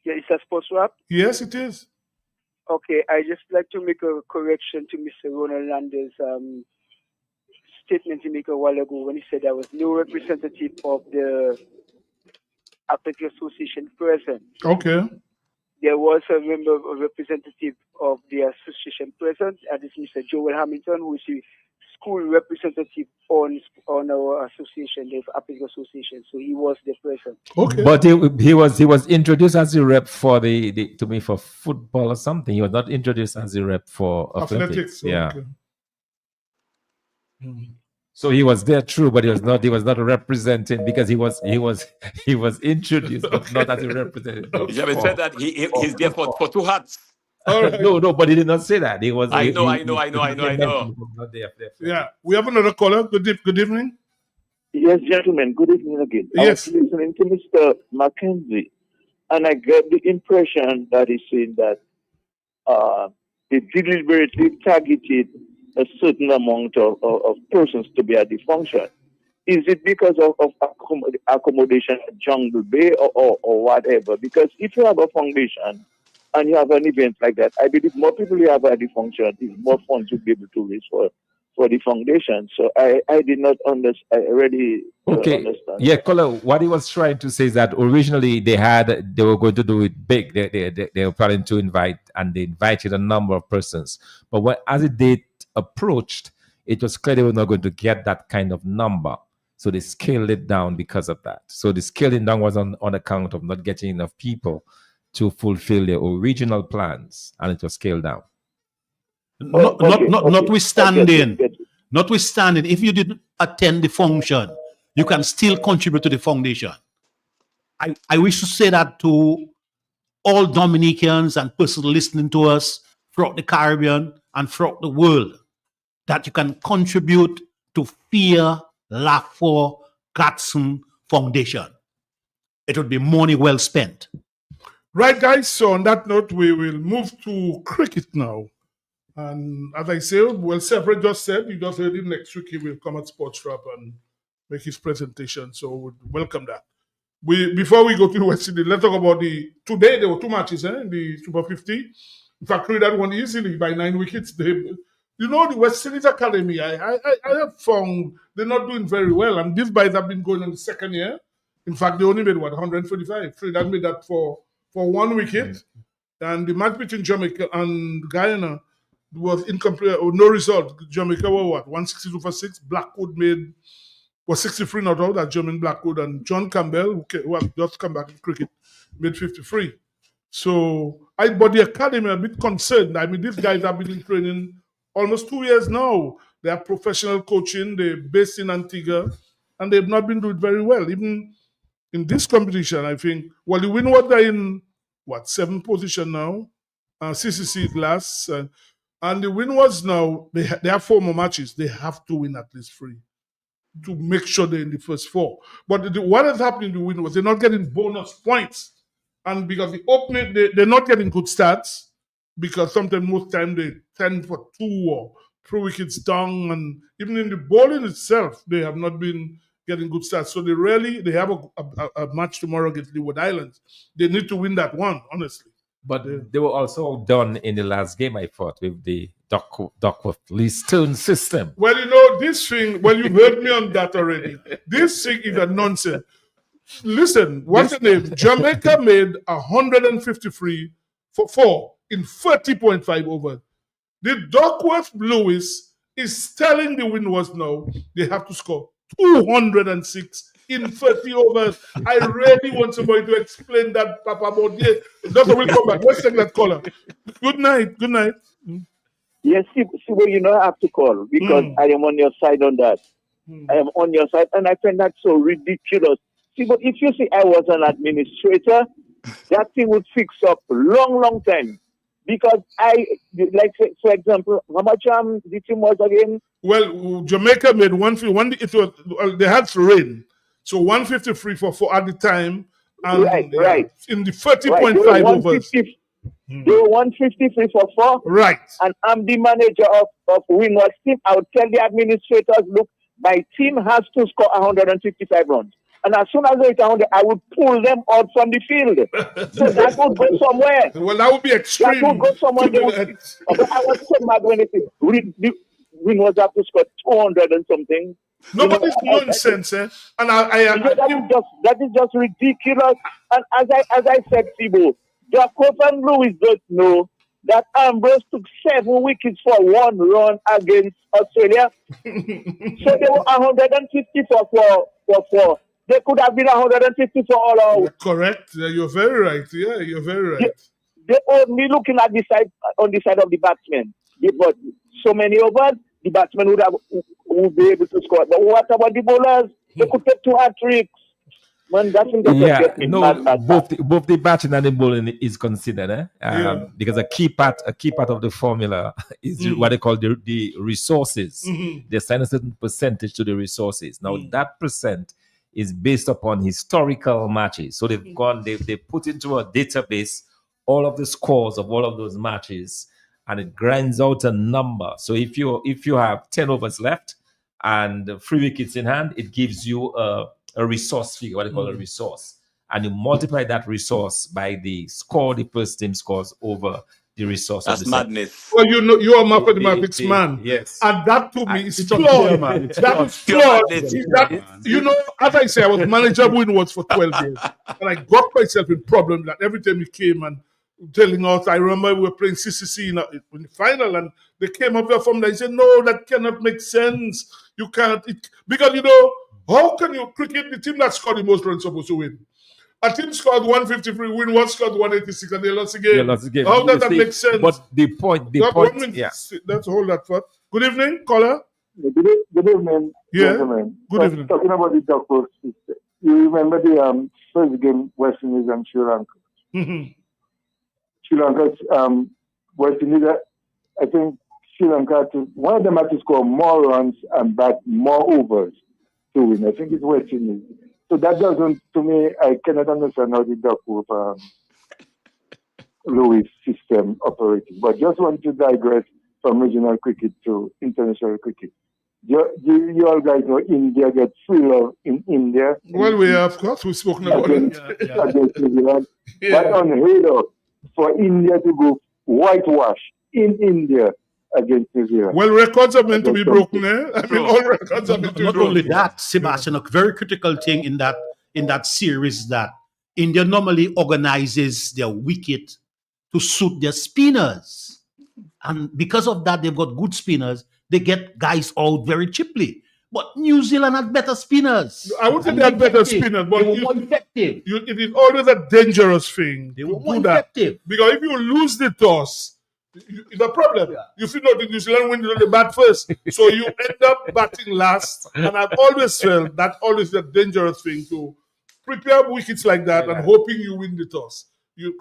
Yeah, is that Sports Wrap? Yes, it is. Okay, I just like to make a correction to Mr. Ronald Lander's statement he made a while ago when he said there was no representative of the Athletic Association present. Okay. There was a representative of the association present, and it's Mr. Joel Hamilton, who is the school representative on our association, the Athletic Association. So he was the present. Okay. But he was introduced as a rep for for football or something. He was not introduced as a rep for athletics. Yeah. Okay. So he was there, true, but he was not representing, because he was introduced, but not as a representative. You haven't said that he's there for two hats. Right. No, but he did not say that. He was. I know. Yeah, we have another caller. Good evening. Yes, gentlemen. Good evening again. Yes. I was listening to Mr. Mackenzie, and I get the impression that he's saying that they deliberately targeted a certain amount of persons to be at the function. Is it because of accommodation at Jungle Bay or whatever? Because if you have a foundation and you have an event like that, I believe more people you have at the function is more funds you'll be able to raise for the foundation. So I did not understand. I really understand. Yeah, Kola, what he was trying to say is that originally they were going to do it big. They were planning to invite, and they invited a number of persons. But as the date approached, it was clear they were not going to get that kind of number. So they scaled it down because of that. So the scaling down was on account of not getting enough people to fulfill their original plans, and it was scaled down. Notwithstanding, if you didn't attend the function, you can still contribute to the foundation. I wish to say that to all Dominicans and persons listening to us throughout the Caribbean and throughout the world, that you can contribute to Fear Lafor Gatson Foundation. It would be money well spent. Right, guys. So on that note, we will move to cricket now. And as I say, Separate just said, you just heard him, next week he will come at Sports Wrap and make his presentation. So we'd welcome that. Before we go to the West Indies, let's talk about today there were two matches in the Super 50. In fact, Trinidad won easily by 9 wickets. The West Indies Academy, I have found they're not doing very well. And these guys have been going on the second year. In fact, they only made 145. Trinidad made that for 1 wicket. And the match between Jamaica and Guyana was incomplete, or no result. Jamaica were 162 for 6. Blackwood was 63 not out. That's German Blackwood. And John Campbell, who have just come back in cricket, made 53. So, but the academy are a bit concerned. I mean, these guys have been in training almost 2 years now. They are professional coaching. They're based in Antigua, and they've not been doing very well. Even in this competition, I think, well, the Windward are in, 7th position now. CCC last. And the Windwards now, they have 4 more matches. They have to win at least 3 to make sure they're in the first 4. But what is happening to the Windwards, they're not getting bonus points. And because the opening, they're not getting good stats, because sometimes most time they 10 for 2 or 3 wickets down, and even in the bowling itself, they have not been getting good stats. So they have a match tomorrow against Leeward Islands. They need to win that one, honestly. But they were also done in the last game, I thought, with the Duckworth-Leistone system. Well, you know, this thing, you've heard me on that already. This thing is a nonsense. Listen, what's the name? Jamaica made 153 for 4 in 30.5 overs. The Duckworth-Lewis is telling the Windwards now they have to score 206 in 30 overs. I really want somebody to explain that, Papa Baudier. Doctor, we'll come back. Let's take that caller. Good night. Good night. Yes, Sibo, I have to call because I am on your side on that. I am on your side, and I find that so ridiculous. See, but if you see I was an administrator, that thing would fix up long time. Because for example, how much the team was again? Well, Jamaica made they had rain. So 153 for 4 at the time. And right. In the 30.5 overs. They were 153 for 4. Right. And I'm the manager of Windward's team. I would tell the administrators, look, my team has to score 155 runs. And as soon as they hit 100, I would pull them out from the field. So that would go somewhere. Well, that would be extreme. That would go somewhere. I was so mad when it Windward have to score 200 and something. No, but it's nonsense, eh? And that is just ridiculous. And as I said, Sibo, Duckworth and Lewis don't know that Ambrose took 7 wickets for 1 run against Australia. So they were 150 for 4. They could have been 150 for all out. Correct. You're very right. Yeah, you're very right. They only looking at the side on the side of the batsmen. But so many overs, the batsmen would be able to score. But what about the bowlers? They could take 2 hat-tricks. Man, both the batting and the bowling is considered, because a key part of the formula is what they call the resources. They assign a certain percentage to the resources. Now that percent is based upon historical matches. So they've they put into a database all of the scores of all of those matches, and it grinds out a number. So if you have 10 overs left and 3 wickets in hand, it gives you a resource figure, what they call a resource. And you multiply that resource by the score the first team scores over the resource. That's madness. Well, you are a mathematics man. Yes. And that to me is flawed. That is flawed. As I say, I was manager of Windwards for 12 years. And I got myself in problems that every time he came and telling us, I remember we were playing CCC in the final, and they came up there from there and said, no, that cannot make sense. You can't. Because, how can you cricket the team that scored the most runs supposed to win? A team scored 153, Windward scored 186, and they lost the game. How does that make sense? But the point, let's hold that thought. Good evening, caller. Good evening, gentlemen. Good evening. Talking about the Duckworth system. You remember the first game, West Indies and Sri Lanka? Sri Lanka, West Indies, I think Sri Lanka, one of them had to score more runs and bat more overs to win. I think it's West Indies. So that doesn't, to me, I cannot understand how the Duckworth Lewis system operating. But just want to digress from regional cricket to international cricket. You all guys know India gets free love in India. Well, of course, we've spoken about it. Against New Zealand. But unheard of for India to go whitewash in India against New Zealand. Well, records are meant to be broken, eh? I mean, all records are meant to be broken. Not only that, Sebastian, a very critical thing in that series that India normally organizes their wicket to suit their spinners. And because of that, they've got good spinners. They get guys out very cheaply. But New Zealand had better spinners. I would say they had better spinners, but they were more effective. It is always a dangerous thing. They were more effective. Because if you lose the toss, it's a problem. You feel like the New Zealand win the bat first. So you end up batting last. And I've always felt that always a dangerous thing to prepare wickets like that and hoping you win the toss. You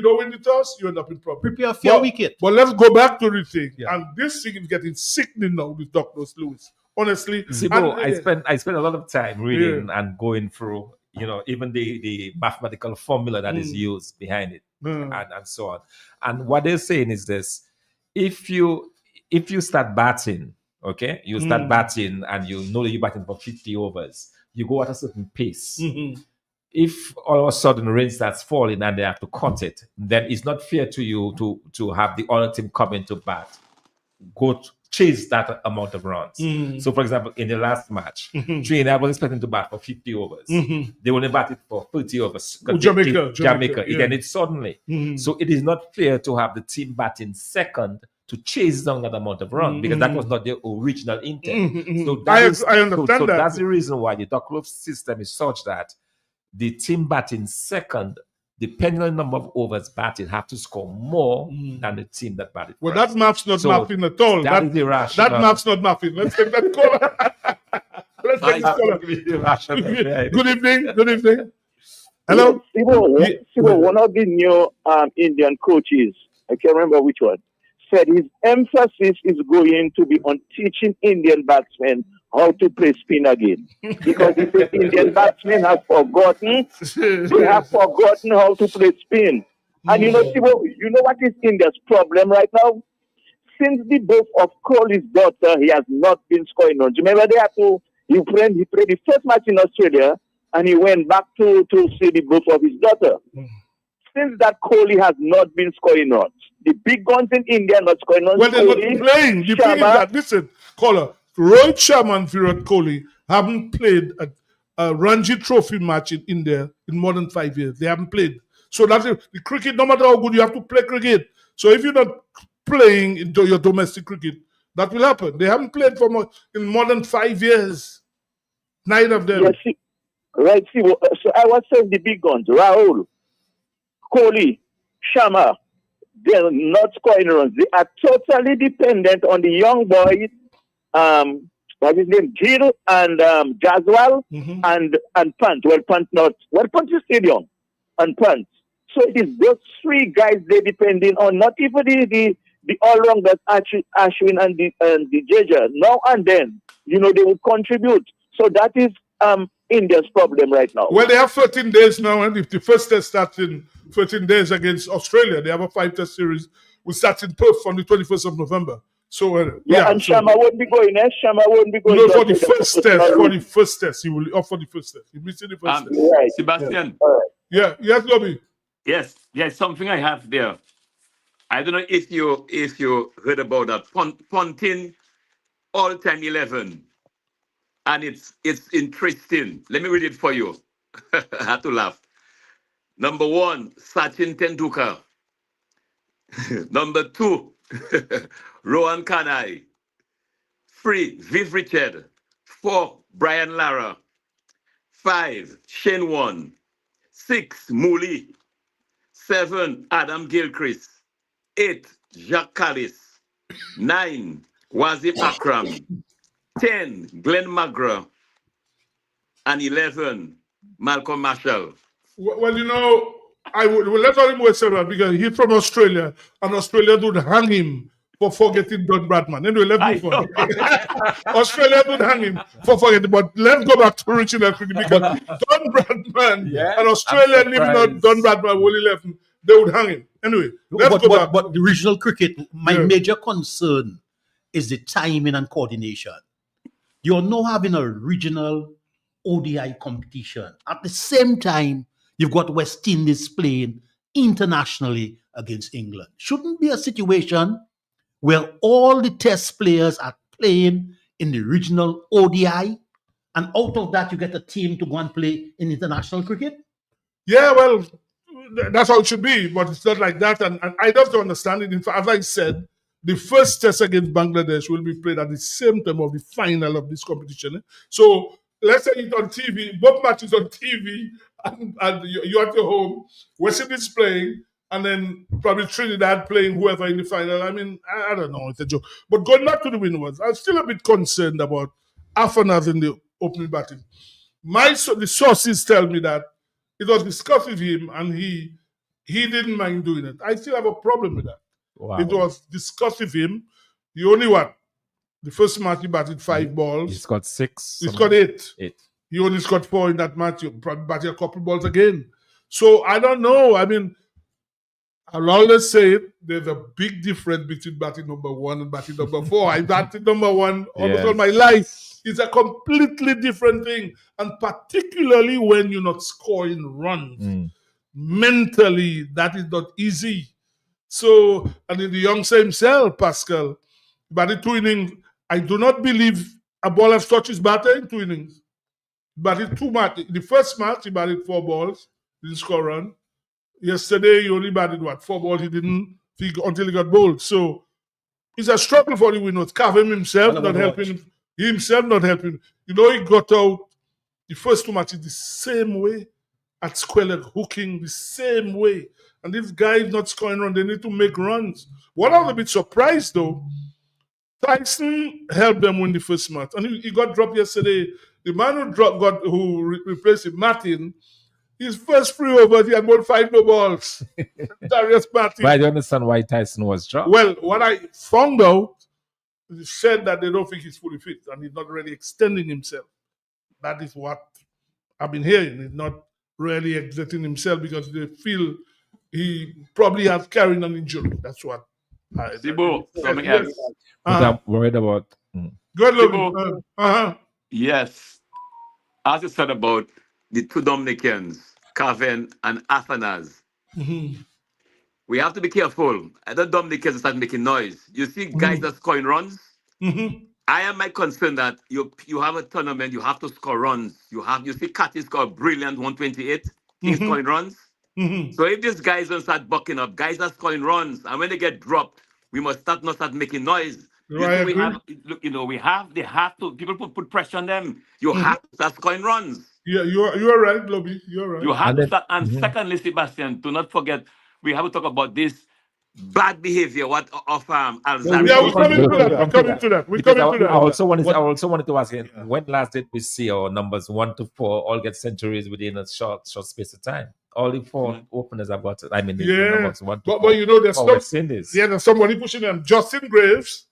don't win the toss, you end up in problem. Prepare for a wicket. But let's go back to the thing. And this thing is getting sickening now with Dr. Lewis. Honestly. Sibo, I spent a lot of time reading and going through, even the mathematical formula that is used behind it and so on. And what they're saying is this: if you start batting, okay, you start batting and you know that you're batting for 50 overs, you go at a certain pace. If all of a sudden rain starts falling and they have to cut it, then it's not fair to you to have the other team come into bat, chase that amount of runs. So, for example, in the last match, Trinidad was expecting to bat for 50 overs. They only batted for 30 overs. Jamaica. It ended suddenly. So it is not fair to have the team batting second to chase down that amount of runs because that was not their original intent. So I understand that. So that's the reason why the Duckloaf system is such that the team batting second, depending on the number of overs batted, have to score more than the team that batted Well, first. that map's not mapping at all. That is irrational. That map's not mapping. Let's take that caller. Let's take this caller. Good evening. Good evening. Hello? Sibo, one of the new Indian coaches, I can't remember which one, said his emphasis is going to be on teaching Indian batsmen how to play spin again. Because he said Indian batsmen have forgotten, they have forgotten how to play spin. And you know what is India's problem right now? Since the birth of Kohli's daughter, he has not been scoring runs. Remember he played the first match in Australia and he went back to see the birth of his daughter. Since that, Kohli has not been scoring runs. The big guns in India are not scoring runs. Well, they're not playing. The thing is that, listen, caller, Rohit Sharma and Virat Kohli haven't played a Ranji Trophy match in India in more than 5 years. They haven't played. So that's it. The cricket, no matter how good, you have to play cricket. So if you're not playing into your domestic cricket, that will happen. They haven't played in more than 5 years. Neither of them. Yes, right. So I was saying the big guns, Rahul, Kohli, Sharma, they're not scoring runs. They are totally dependent on the young boys, what's his name, Gill and Jaswal and Pant. Well, Pant is still young, and Pant. So it is those three guys they're depending on, not even the all-rounders, Ashwin and the Jaja. Now and then, they would contribute. So that is India's problem right now. Well, they have 13 days now, and if the first test starts in 13 days against Australia, they have a 5-test series. We start in Perth on the 21st of November. So and Sharma won't be going. Sharma won't be going. No, for the first test. For the first test, he will opt for the first test. He missed the first test. Right. Sebastian. Yeah. Yes, Lobby. Yes, something I have there. I don't know if you heard about that. Ponting all-time 11. And it's interesting. Let me read it for you. I had to laugh. Number 1, Sachin Tendulkar. Number 2, Rohan Kanai. 3, Viv Richard. 4, Brian Lara. 5, Shane Warne. 6, Mooley. 7, Adam Gilchrist. 8, Jacques Kallis. 9, Wasim Akram. 10, Glenn McGrath. And 11, Malcolm Marshall. Well, let's not him say that because he's from Australia, and Australia would hang him for forgetting Don Bradman. Anyway, let's move on. Australia would hang him for forgetting, but let's go back to original cricket because Don Bradman and Australia leaving out Don Bradman when he left, they would hang him. Anyway, let's go back. But the regional cricket, my major concern is the timing and coordination. You're now having a regional ODI competition. At the same time, you've got West Indies playing internationally against England. Shouldn't be a situation where all the test players are playing in the regional ODI, and out of that you get a team to go and play in international cricket? Yeah, well, that's how it should be, but it's not like that. And I don't understand it. In fact, as I said, the first test against Bangladesh will be played at the same time of the final of this competition. So let's say it's on TV, both matches on TV, and you're at your home, West Indies playing, and then probably Trinidad playing whoever in the final. I mean, I don't know, it's a joke. But going back to the Windwards, I'm still a bit concerned about Afanas in the opening batting. The sources tell me that it was discussed with him, and he didn't mind doing it. I still have a problem with that. Wow. It was discussed with him. The only one, the first match he batted 5 balls. He scored 6. He scored 8. 8. He only scored 4 in that match. He probably batted a couple balls again. So I don't know. I mean, I'll always say it, there's a big difference between batting number 1 and batting number 4. I batted number 1 almost all my life. It's a completely different thing. And particularly when you're not scoring runs. Mentally, that is not easy. So, and in the youngster himself, Pascal, batted 2 innings. I do not believe a ball has touched his batter in 2 innings. Batted 2 matches. The first match, he batted 4 balls, didn't score a run. Yesterday, he only batted 4 balls. He didn't until he got bowled. So, it's a struggle for the Windwards. Kavem himself not helping. He himself not helping. You know, he got out the first 2 matches the same way at Square hooking the same way. And this guy is not scoring runs. They need to make runs. What I was a bit surprised, though, Tyson helped them win the first match. And he got dropped yesterday. The man who replaced him, Martin, his first 3 overs, he had about 5 no balls. Darius Martin. But I don't understand why Tyson was dropped. Well, what I found out, he said that they don't think he's fully fit and he's not really extending himself. That is what I've been hearing. He's not really exerting himself because they feel he probably has carried an injury. That's what. Sibo, something else. I'm worried about. Good look. Yes. As you said about the 2 Dominicans, Kavem and Afanas, we have to be careful. The Dominicans start making noise. You see guys that scoring runs. I am my concern that you have a tournament, you have to score runs. You see Cathy score brilliant 128. He's scoring runs. So if these guys don't start bucking up, guys are scoring runs, and when they get dropped, we must not start making noise. They have to. People put pressure on them. You have to start scoring runs. Yeah, you're right, Lobby. You're right. You have to start. And secondly, Sebastian, do not forget, we have to talk about this bad behavior of Alzheimer's. Yeah, we're coming to that. I also wanted to ask you, when last did we see our numbers 1 to 4 all get centuries within a short space of time? All the 4 openers have got it. I mean, the numbers 1 to 4. But you know, there's somebody pushing them. Justin Graves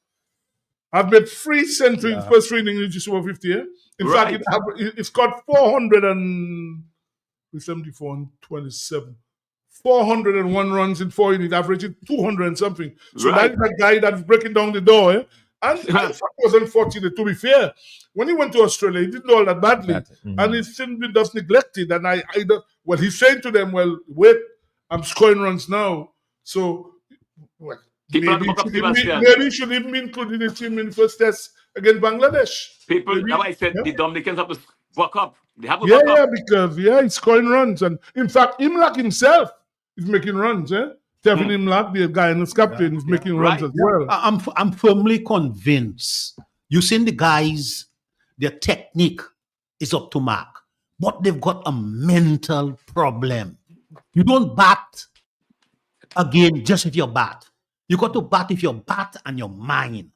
have made 3 centuries in first 3 innings, just over 50. Yeah? In fact, it's got 474 and 27. 401 runs in 4 innings, averaging 200 and something. So that's a guy that's breaking down the door. Eh? And I was unfortunate, to be fair. When he went to Australia, he didn't do all that badly. And he's still been just neglected. And he's saying to them, well, wait, I'm scoring runs now. So, maybe he should even be included in the team in the first test against Bangladesh. Now I said the Dominicans have to work up. They have to work up. Because he's scoring runs. And in fact, Imlak himself is making runs. Kevin Imlak, the guy and his captain, is making runs as well. I'm firmly convinced. You seen the guys, their technique is up to mark, but they've got a mental problem. You don't bat again just with your bat. You got to bat with your bat and your mind.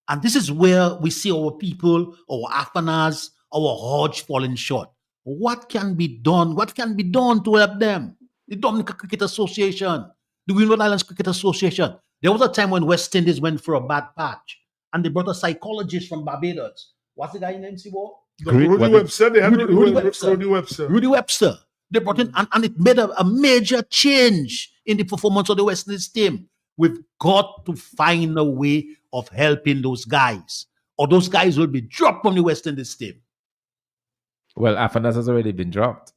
And this is where we see our people, our Afanas, our Hodge falling short. What can be done? What can be done to help them? The Dominica Cricket Association, the Windward Islands Cricket Association. There was a time when West Indies went for a bad patch, and they brought a psychologist from Barbados. What's the guy named, Sibo? Rudy Webster. They had Rudy Webster. Rudy Webster. They brought in, and it made a major change in the performance of the West Indies team. We've got to find a way of helping those guys, or those guys will be dropped from the West Indies team. Well, Afanas has already been dropped.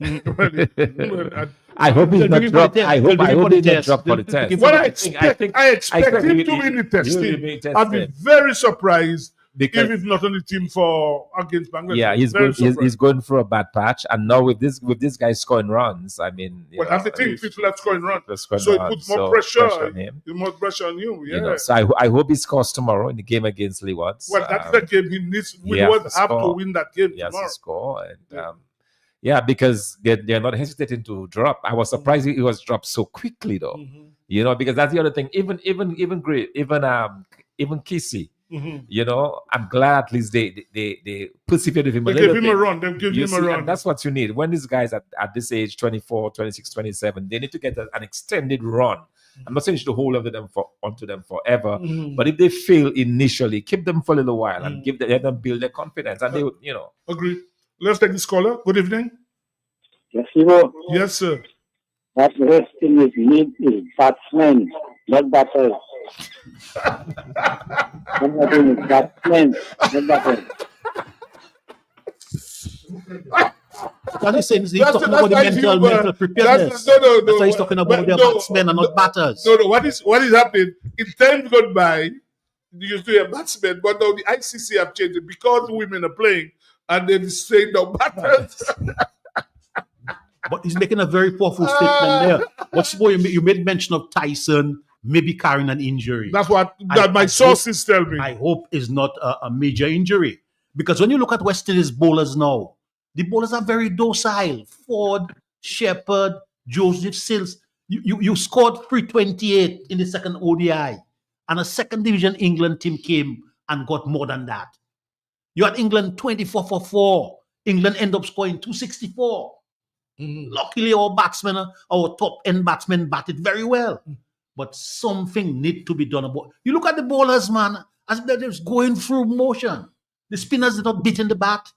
I hope he's not dropped. I hope he's not dropped for the test. What I expect him to be in the test team. I'd be very surprised Because, if he's not on the team for against Bangladesh. Yeah, he's going through a bad patch, and now with this guy scoring runs, I mean, that's the thing. People are scoring runs, so so it puts more pressure on him. More pressure on you. Yeah. You know, so I hope he scores tomorrow in the game against Lewards. Well, that's the game he needs. Lewards have to win that game tomorrow. He has to score, and because they're not hesitating to drop. I was surprised he was dropped so quickly, though. You know, because that's the other thing. Even Kissy. You know, I'm glad at least they persevered with him a little bit. They gave him a run. They gave him a run. And that's what you need. When these guys at this age, 24, 26, 27, they need to get an extended run. I'm not saying you should hold onto them forever, but if they fail initially, keep them for a little while and let them build their confidence. And they, you know. Agreed. Let's take this caller. Good evening. Yes, Ivo. Yes, sir. That's the West Indies need is batsmen, not batters. Batsmen, not batters. That is saying he's talking about the mental preparedness. That's why he's talking about the batsmen and not batters. No. What is happening? In time gone by, you used to have batsmen, but now the ICC have changed it because women are playing, and they're saying no batters. But he's making a very powerful statement there. What's more, you made mention of Tyson maybe carrying an injury. That's what my sources tell me. I hope is not a major injury. Because when you look at West Indies bowlers now, the bowlers are very docile. Ford, Shepherd, Joseph Sills. You scored 328 in the second ODI. And a second division England team came and got more than that. You had England 24 for 4. England end up scoring 264. Luckily, our batsmen, our top-end batsmen batted very well. But something need to be done about. You look at the bowlers, man, as they're just going through motion. The spinners are not beating the bat.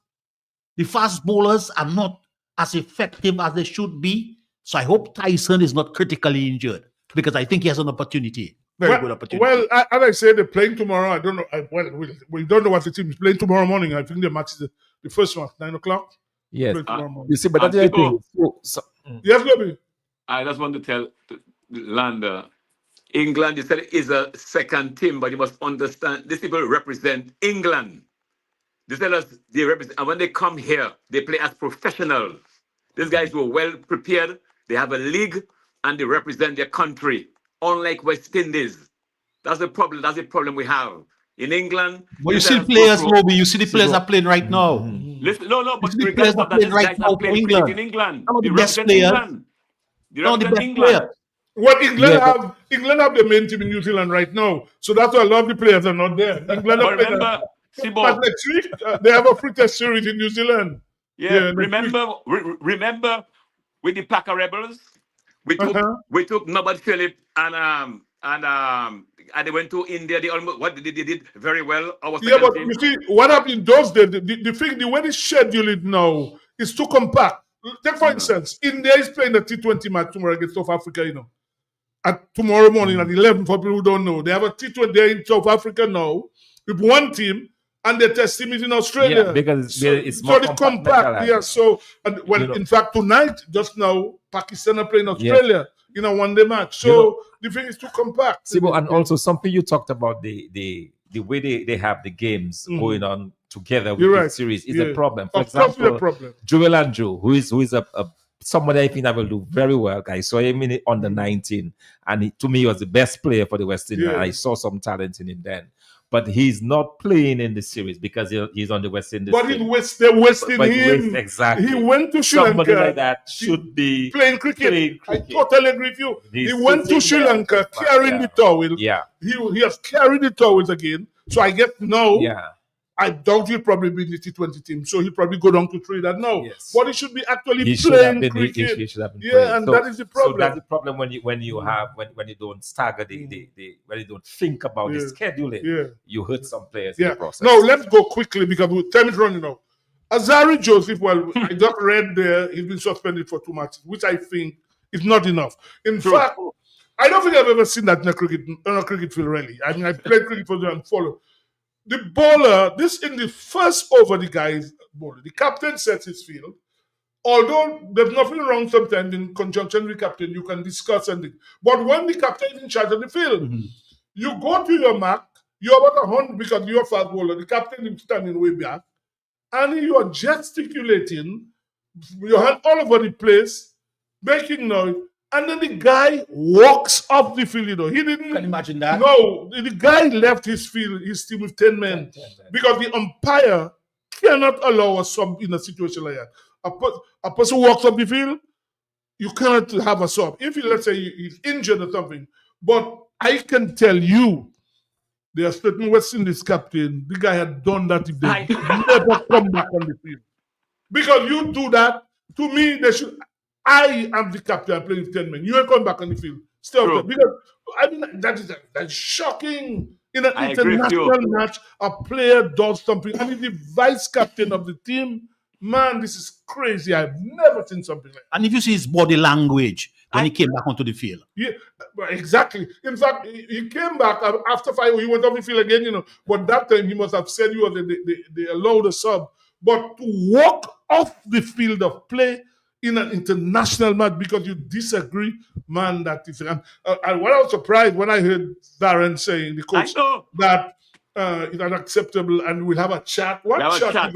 The fast bowlers are not as effective as they should be. So I hope Tyson is not critically injured because I think he has an opportunity. Very good opportunity. Well, as I said, they're playing tomorrow. I don't know. We don't know what the team is playing tomorrow morning. I think the match is the first one, 9 o'clock. Yes. You see, but that's the thing. Yes, Lobby. I just want to tell Lander, England, you said, is a second team, but you must understand these people represent England. They tell us they represent, and when they come here, they play as professionals. These guys were well prepared. They have a league, and they represent their country. Unlike West Indies, that's the problem. That's the problem we have in England. But you see the players, Moby. You see the players are playing right now. Listen, no, but the players are playing right now for England. In England. Some of the best players. Not the best players. Well, England have the main team in New Zealand right now, so that's why a lot of the players are not there. England but next week they have a free test series in New Zealand. Yeah, remember with the Packer Rebels, we took Norbert Phillip and they went to India. They did very well. But you see what happened in those days. The way they schedule it now is too compact. Take for instance, India is playing a T20 match tomorrow against South Africa. At tomorrow morning at 11. For people who don't know, they have a T20 there in South Africa now with one team. And they test him in Australia. Yeah, because it's more compact. Yeah, so in fact tonight, just now, Pakistan are playing Australia in a one-day match. So the thing is too compact. Sibo, and also something you talked about the way they have the games going on together with the series is a problem. For example, Joel Andrew, who is a somebody I think that will do very well, guys. So I mean under 19, and to me he was the best player for the West Indies. I saw some talent in him then. But he's not playing in the series because he's on the West Indies. But they're wasting him. Exactly. He went to Sri Lanka. Somebody like that should be playing cricket. I totally agree with you. He went to Sri Lanka carrying the towel. Yeah. He has carried the towels again. So I get now. Yeah. I doubt he'll probably be the T20 team. So he'll probably go down to Trinidad now. Yes. But he should be actually playing cricket. He should have been and that is the problem. So that's the problem when you don't stagger when you don't think about the scheduling. You hurt some players in the process. Now let's go quickly because time is running out. Azari Joseph, well, I just read there he's been suspended for 2 matches, which I think is not enough. In fact, I don't think I've ever seen that in a cricket field really. I mean, I played cricket for them and followed. The bowler, in the first over, the captain sets his field. Although there's nothing wrong sometimes in conjunction with the captain, you can discuss anything. But when the captain is in charge of the field, you go to your mark, You're about 100 because you're a fast bowler. The captain is standing way back, and you are gesticulating, your hand all over the place, making noise, and then the guy walks off the field. He didn't. Can you imagine that? No, the guy left his field, his team with 10 men, because the umpire cannot allow a sub in a situation like that. A person walks up the field, you cannot have a sub. If let's say he's injured or something, but I can tell you, there are certain West Indies captain, the guy had done that if they never come back on the field. Because you do that, to me, they should. I am the captain, I'm playing with 10 men. You ain't coming back on the field. Stay up there. Because I mean that's shocking. In an international match, a player does something. I mean, the vice captain of the team, man, this is crazy. I've never seen something like that. And if you see his body language when he came back onto the field. Yeah, exactly. In fact, he came back after 5, he went off the field again, But that time he must have said they allowed a sub. But to walk off the field of play in an international match because you disagree, man, that is. And what I was surprised when I heard Darren saying, the coach, that it's unacceptable and we'll have a chat. What chat?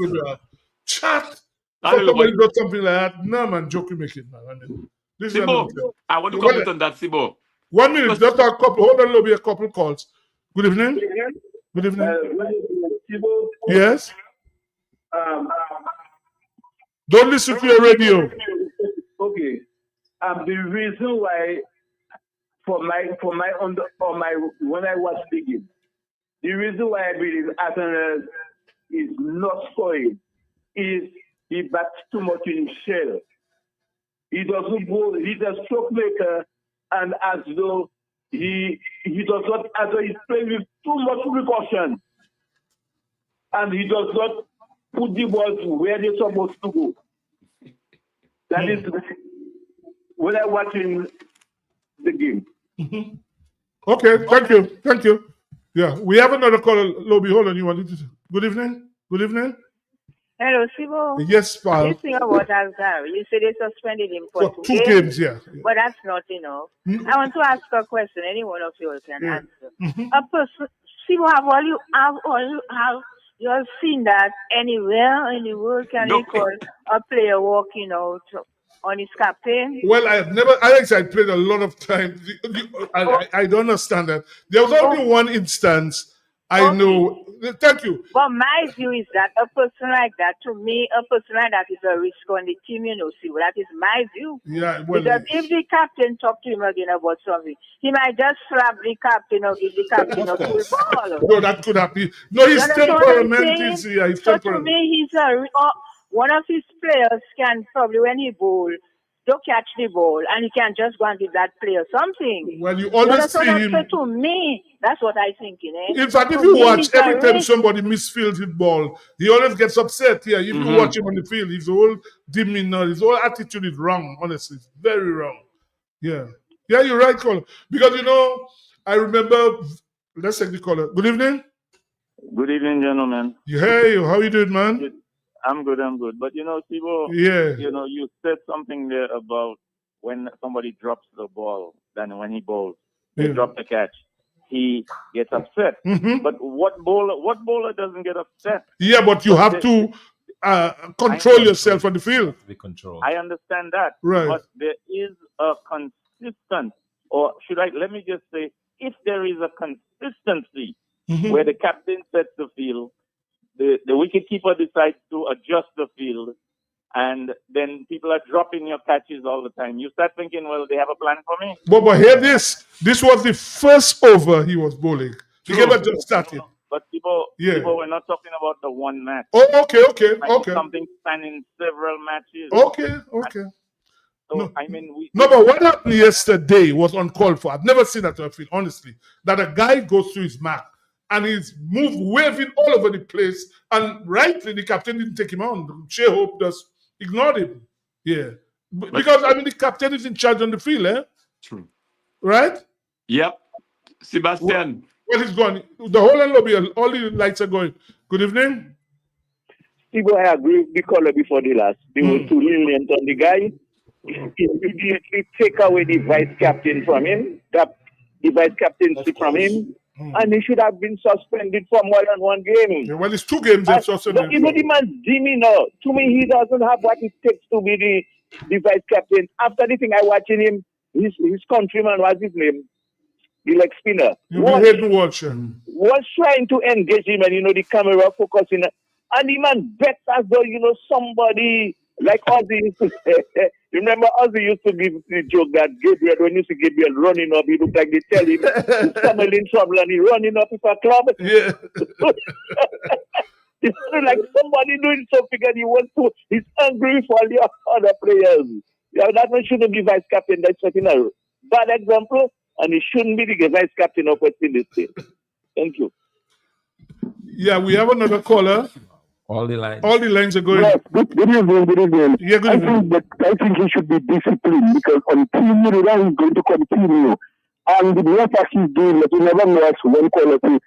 Chat? Somebody got something like that. No, man, joke you make it, man. I mean, Sibo, I want to comment on that, Sibo. 1 minute, just a couple. Hold on, there'll be a couple calls. Good evening. Good evening. Yes. Don't listen to your radio. Okay. The reason why, when I watch the game, the reason why I believe Arsenal is not scoring is he bats too much in his shell. He doesn't go. He's a stroke maker, and as though he's playing with too much precaution, and he does not put the balls where they're supposed to go. That is when I'm watching the game. Okay, thank you. Yeah, we have another caller, Lobby. Hold on, you wanted to say. Good evening. Hello, Sibo. Yes, pal. You think about Alzheimer. You said they suspended him for 2 games, yeah. But that's not enough. I want to ask a question. Any one of you can answer. A person, Sibo, you have seen that anywhere in the world can recall a player walking out on his captain? Well, Alex, I played a lot of times. I don't understand that. There was only one instance I know. Thank you. But my view is that a person like that, to me, a person like that is a risk on the team, Sibo. That is my view. Yeah, well, because if the captain talk to him again about something, he might just slap the captain or give the captain a full ball. No, that could happen. No, his temperament is, his so temperament. to me, he's one of his players can probably, when he bowl, don't catch the ball, and he can just go and give that player something. Well, you always see him. To me, that's what I think. In fact, if you watch, every time somebody misfields his ball, he always gets upset here. If you watch him on the field, his whole demeanor, his whole attitude is wrong, honestly. It's very wrong. Yeah. Yeah, you're right, caller. Because, I remember, let's take the caller. Good evening. Good evening, gentlemen. Hey, how you doing, man? I'm good. But Sibo, you said something there about when somebody drops the ball than when he bowls. They drop the catch. He gets upset. But what bowler doesn't get upset? Yeah, but you have to control yourself on the field. I understand that. Right. But there is a consistent, or let me just say, if there is a consistency where the captain sets the field, the wicketkeeper decides to adjust the field, and then people are dropping your catches all the time. You start thinking, well, they have a plan for me. But hear this. This was the first over he was bowling. He never just started. But people, we're not talking about the one match. Oh, okay. Something spanning several matches. Okay. So, but what happened yesterday was uncalled for. I've never seen that on a field, honestly. That a guy goes through his mark and he's moved, waving all over the place, and rightly the captain didn't take him on. Shea Hope just ignored him. Yeah. Because, the captain is in charge on the field, eh? True. Right? Yep. Sebastian. Well, he's gone. The whole lobby, all the lights are going. Good evening. People, I agree with the caller before the last. They were too lenient on the guy. Immediately take away the vice captain from him, the vice captaincy from him, and he should have been suspended for more than one game. Yeah, well, it's 2 games they've suspended. Even the man's demeanor, to me, he doesn't have what it takes to be the vice captain. After the thing I watching him, his countryman, what's his name? The leg spinner. Was trying to engage him, and the camera focusing, and the man bets as though somebody like Ozzy used to say. Remember, Ozzy used to give the joke that Gabriel, when you see Gabriel running up, he looked like they tell him he's coming in trouble, and he's running up with a club. Yeah. It's like somebody doing something, and he's angry for all the other players. Yeah, that man shouldn't be vice captain. That's setting a bad example, and he shouldn't be the vice captain of West Indies team. Thank you. Yeah, we have another caller. All the lines are going. Yes, good evening. Yeah, good evening. I think he should be disciplined because continue that he's going to continue. And the more that he's doing it, you never know as one quality.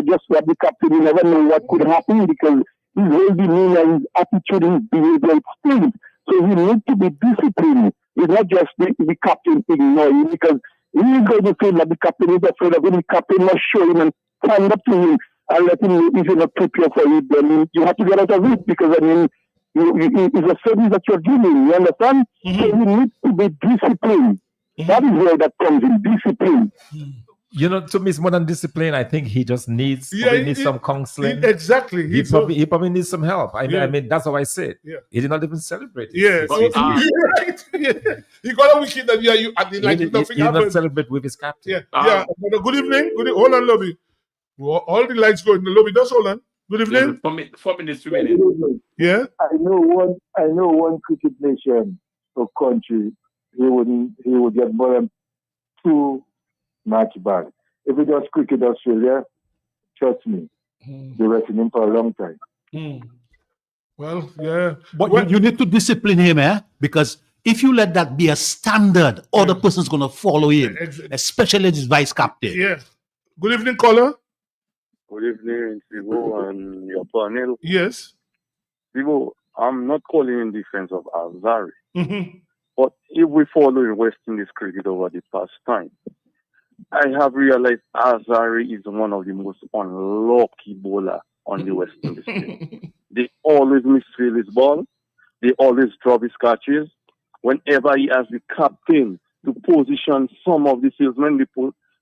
Just like the captain, you never know what could happen because his whole demeanor, his attitude, his behavior stinks. So he needs to be disciplined. It's not just the captain ignoring because he is going to feel that the captain is afraid of him. The captain must show him and stand up to him and let him know if you're not prepared for it. Then you have to get out of it because, it's a service that you're giving. You understand? So you need to be disciplined. That is where that comes in, discipline. To me, it's more than discipline. I think he just needs some counseling. Exactly. He probably needs some help. I mean, that's how I say it. Yeah. He did not even celebrate it. Yeah. So, you're right. Yeah. He got a wicket that nothing happened. He did not celebrate with his captain. Yeah. Good evening. Hold on, lobby. All the lights go in the lobby. Just hold on. Good evening. 4 minutes remaining. Yeah. I know one cricket nation or country. He would get more than 2 match ban. If it was cricket Australia, trust me, they resting him for a long time. Well, yeah. But you need to discipline him, because if you let that be a standard, other person's going to follow him, especially as vice captain. Yeah. Good evening, caller. Good evening, Sibo, and your panel. Yes. Sibo, I'm not calling in defense of Azari. But if we follow in West Indies cricket over the past time, I have realized Azari is one of the most unlucky bowler on the West Indies team. They always misfield his ball. They always drop his catches. Whenever he has the captain to position some of the fieldsmen,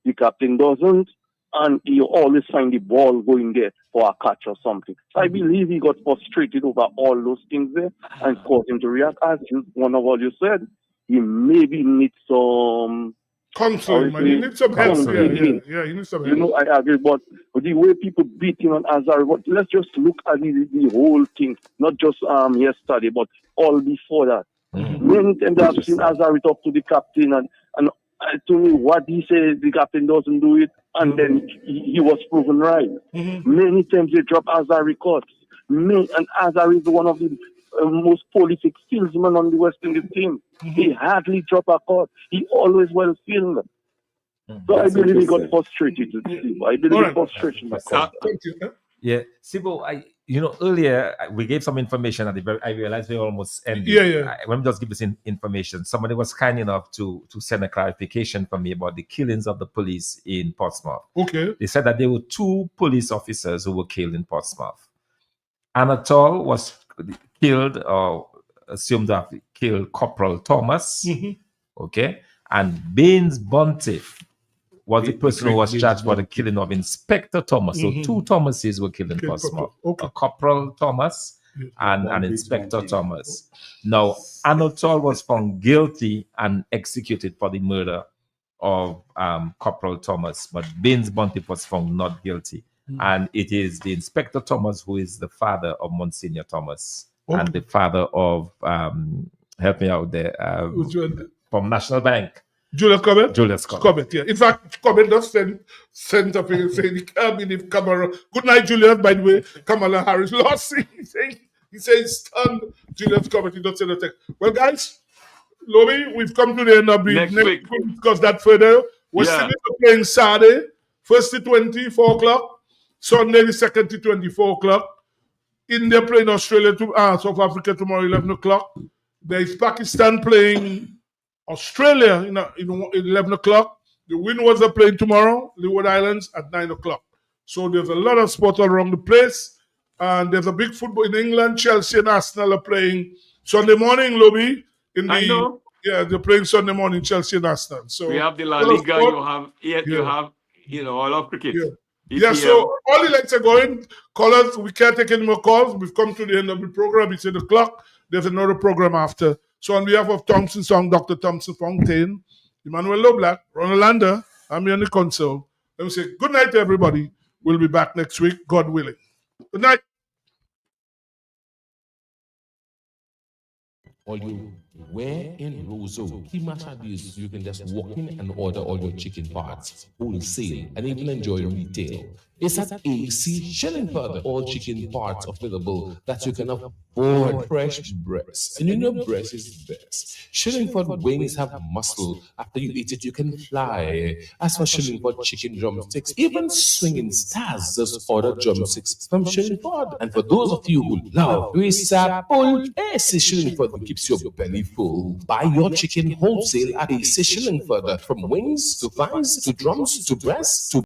the captain doesn't. And he always find the ball going there for a catch or something. So I believe he got frustrated over all those things there and caused him to react. As one of what you said, he maybe needs some counsel, man. He needs some help. Yeah, he needs some help. I agree, but the way people beat him on Azari, but let's just look at the whole thing, not just yesterday, but all before that. Many times I've seen Azari talk to the captain and to me, what he says, the captain doesn't do it, and then he was proven right. Many times they drop Azari cuts. And Azari is one of the most prolific fieldsmen on the West Indies team. He hardly drop a cut. He always well fielded. So I believe he got frustrated. I believe he frustration. Thank you. Yeah, Sibo, earlier we gave some information at the very. I realized we almost ended. Yeah. Let me just give this information. Somebody was kind enough to send a clarification for me about the killings of the police in Portsmouth. Okay. They said that there were 2 police officers who were killed in Portsmouth. Anatole was killed or assumed to have killed Corporal Thomas. Okay, and Baines Bontiff was the person who was charged for the killing of Inspector Thomas. So 2 Thomases were killed in Portsmouth. Okay. Corporal Thomas and Inspector Thomas. Now, Anatole was found guilty and executed for the murder of Corporal Thomas, but Baines Bontiff was found not guilty. And it is the Inspector Thomas who is the father of Monsignor Thomas and the father of, help me out there, from National Bank. Julius Cobbett? Julius Cobbett. Yeah. In fact, Cobbett does send up and say, he can't believe Kamala. Good night, Julius, by the way. Kamala Harris lost. He says, stunned Julius Cobbett. He does say the text. Well, guys, Lobby, we've come to the end of the next week. We'll discuss that further. We're still playing Saturday, 1st to 4 o'clock. Sunday, the 2nd to 24 o'clock. India playing Australia, South Africa tomorrow, 11 o'clock. There is Pakistan playing Australia in 11 o'clock. The Windwards are playing tomorrow, Leeward Islands at 9 o'clock. So there's a lot of sport all around the place. And there's a big football in England. Chelsea and Arsenal are playing Sunday morning, Lobby. I know. Yeah, they're playing Sunday morning, Chelsea and Arsenal. So We have the La Liga, you have all of cricket. Yeah, so all the lights are going. Callers, we can't take any more calls. We've come to the end of the program. It's 8 o'clock. There's another program after. So on behalf of Thompson Song, Dr. Thompson Fontaine, Emmanuel Loblack, Ronald Lander, I'm here on the console. Let me say good night to everybody. We'll be back next week, God willing. Good night. Where in Roseau, Kimacha you can just walk in and order all your chicken parts, wholesale, and even enjoy retail. It's at AC Shillingford, all chicken parts available that you can afford. Fresh breast, and you know breast is best. Shillingford wings have muscle. After you eat it, you can fly. As for Shillingford chicken drumsticks, even swinging stars just order drumsticks from Shillingford. And for those of you who love full AC Shillingford keeps your belly full. Buy your chicken wholesale at AC Shillingford, from wings to thighs to drums to breasts to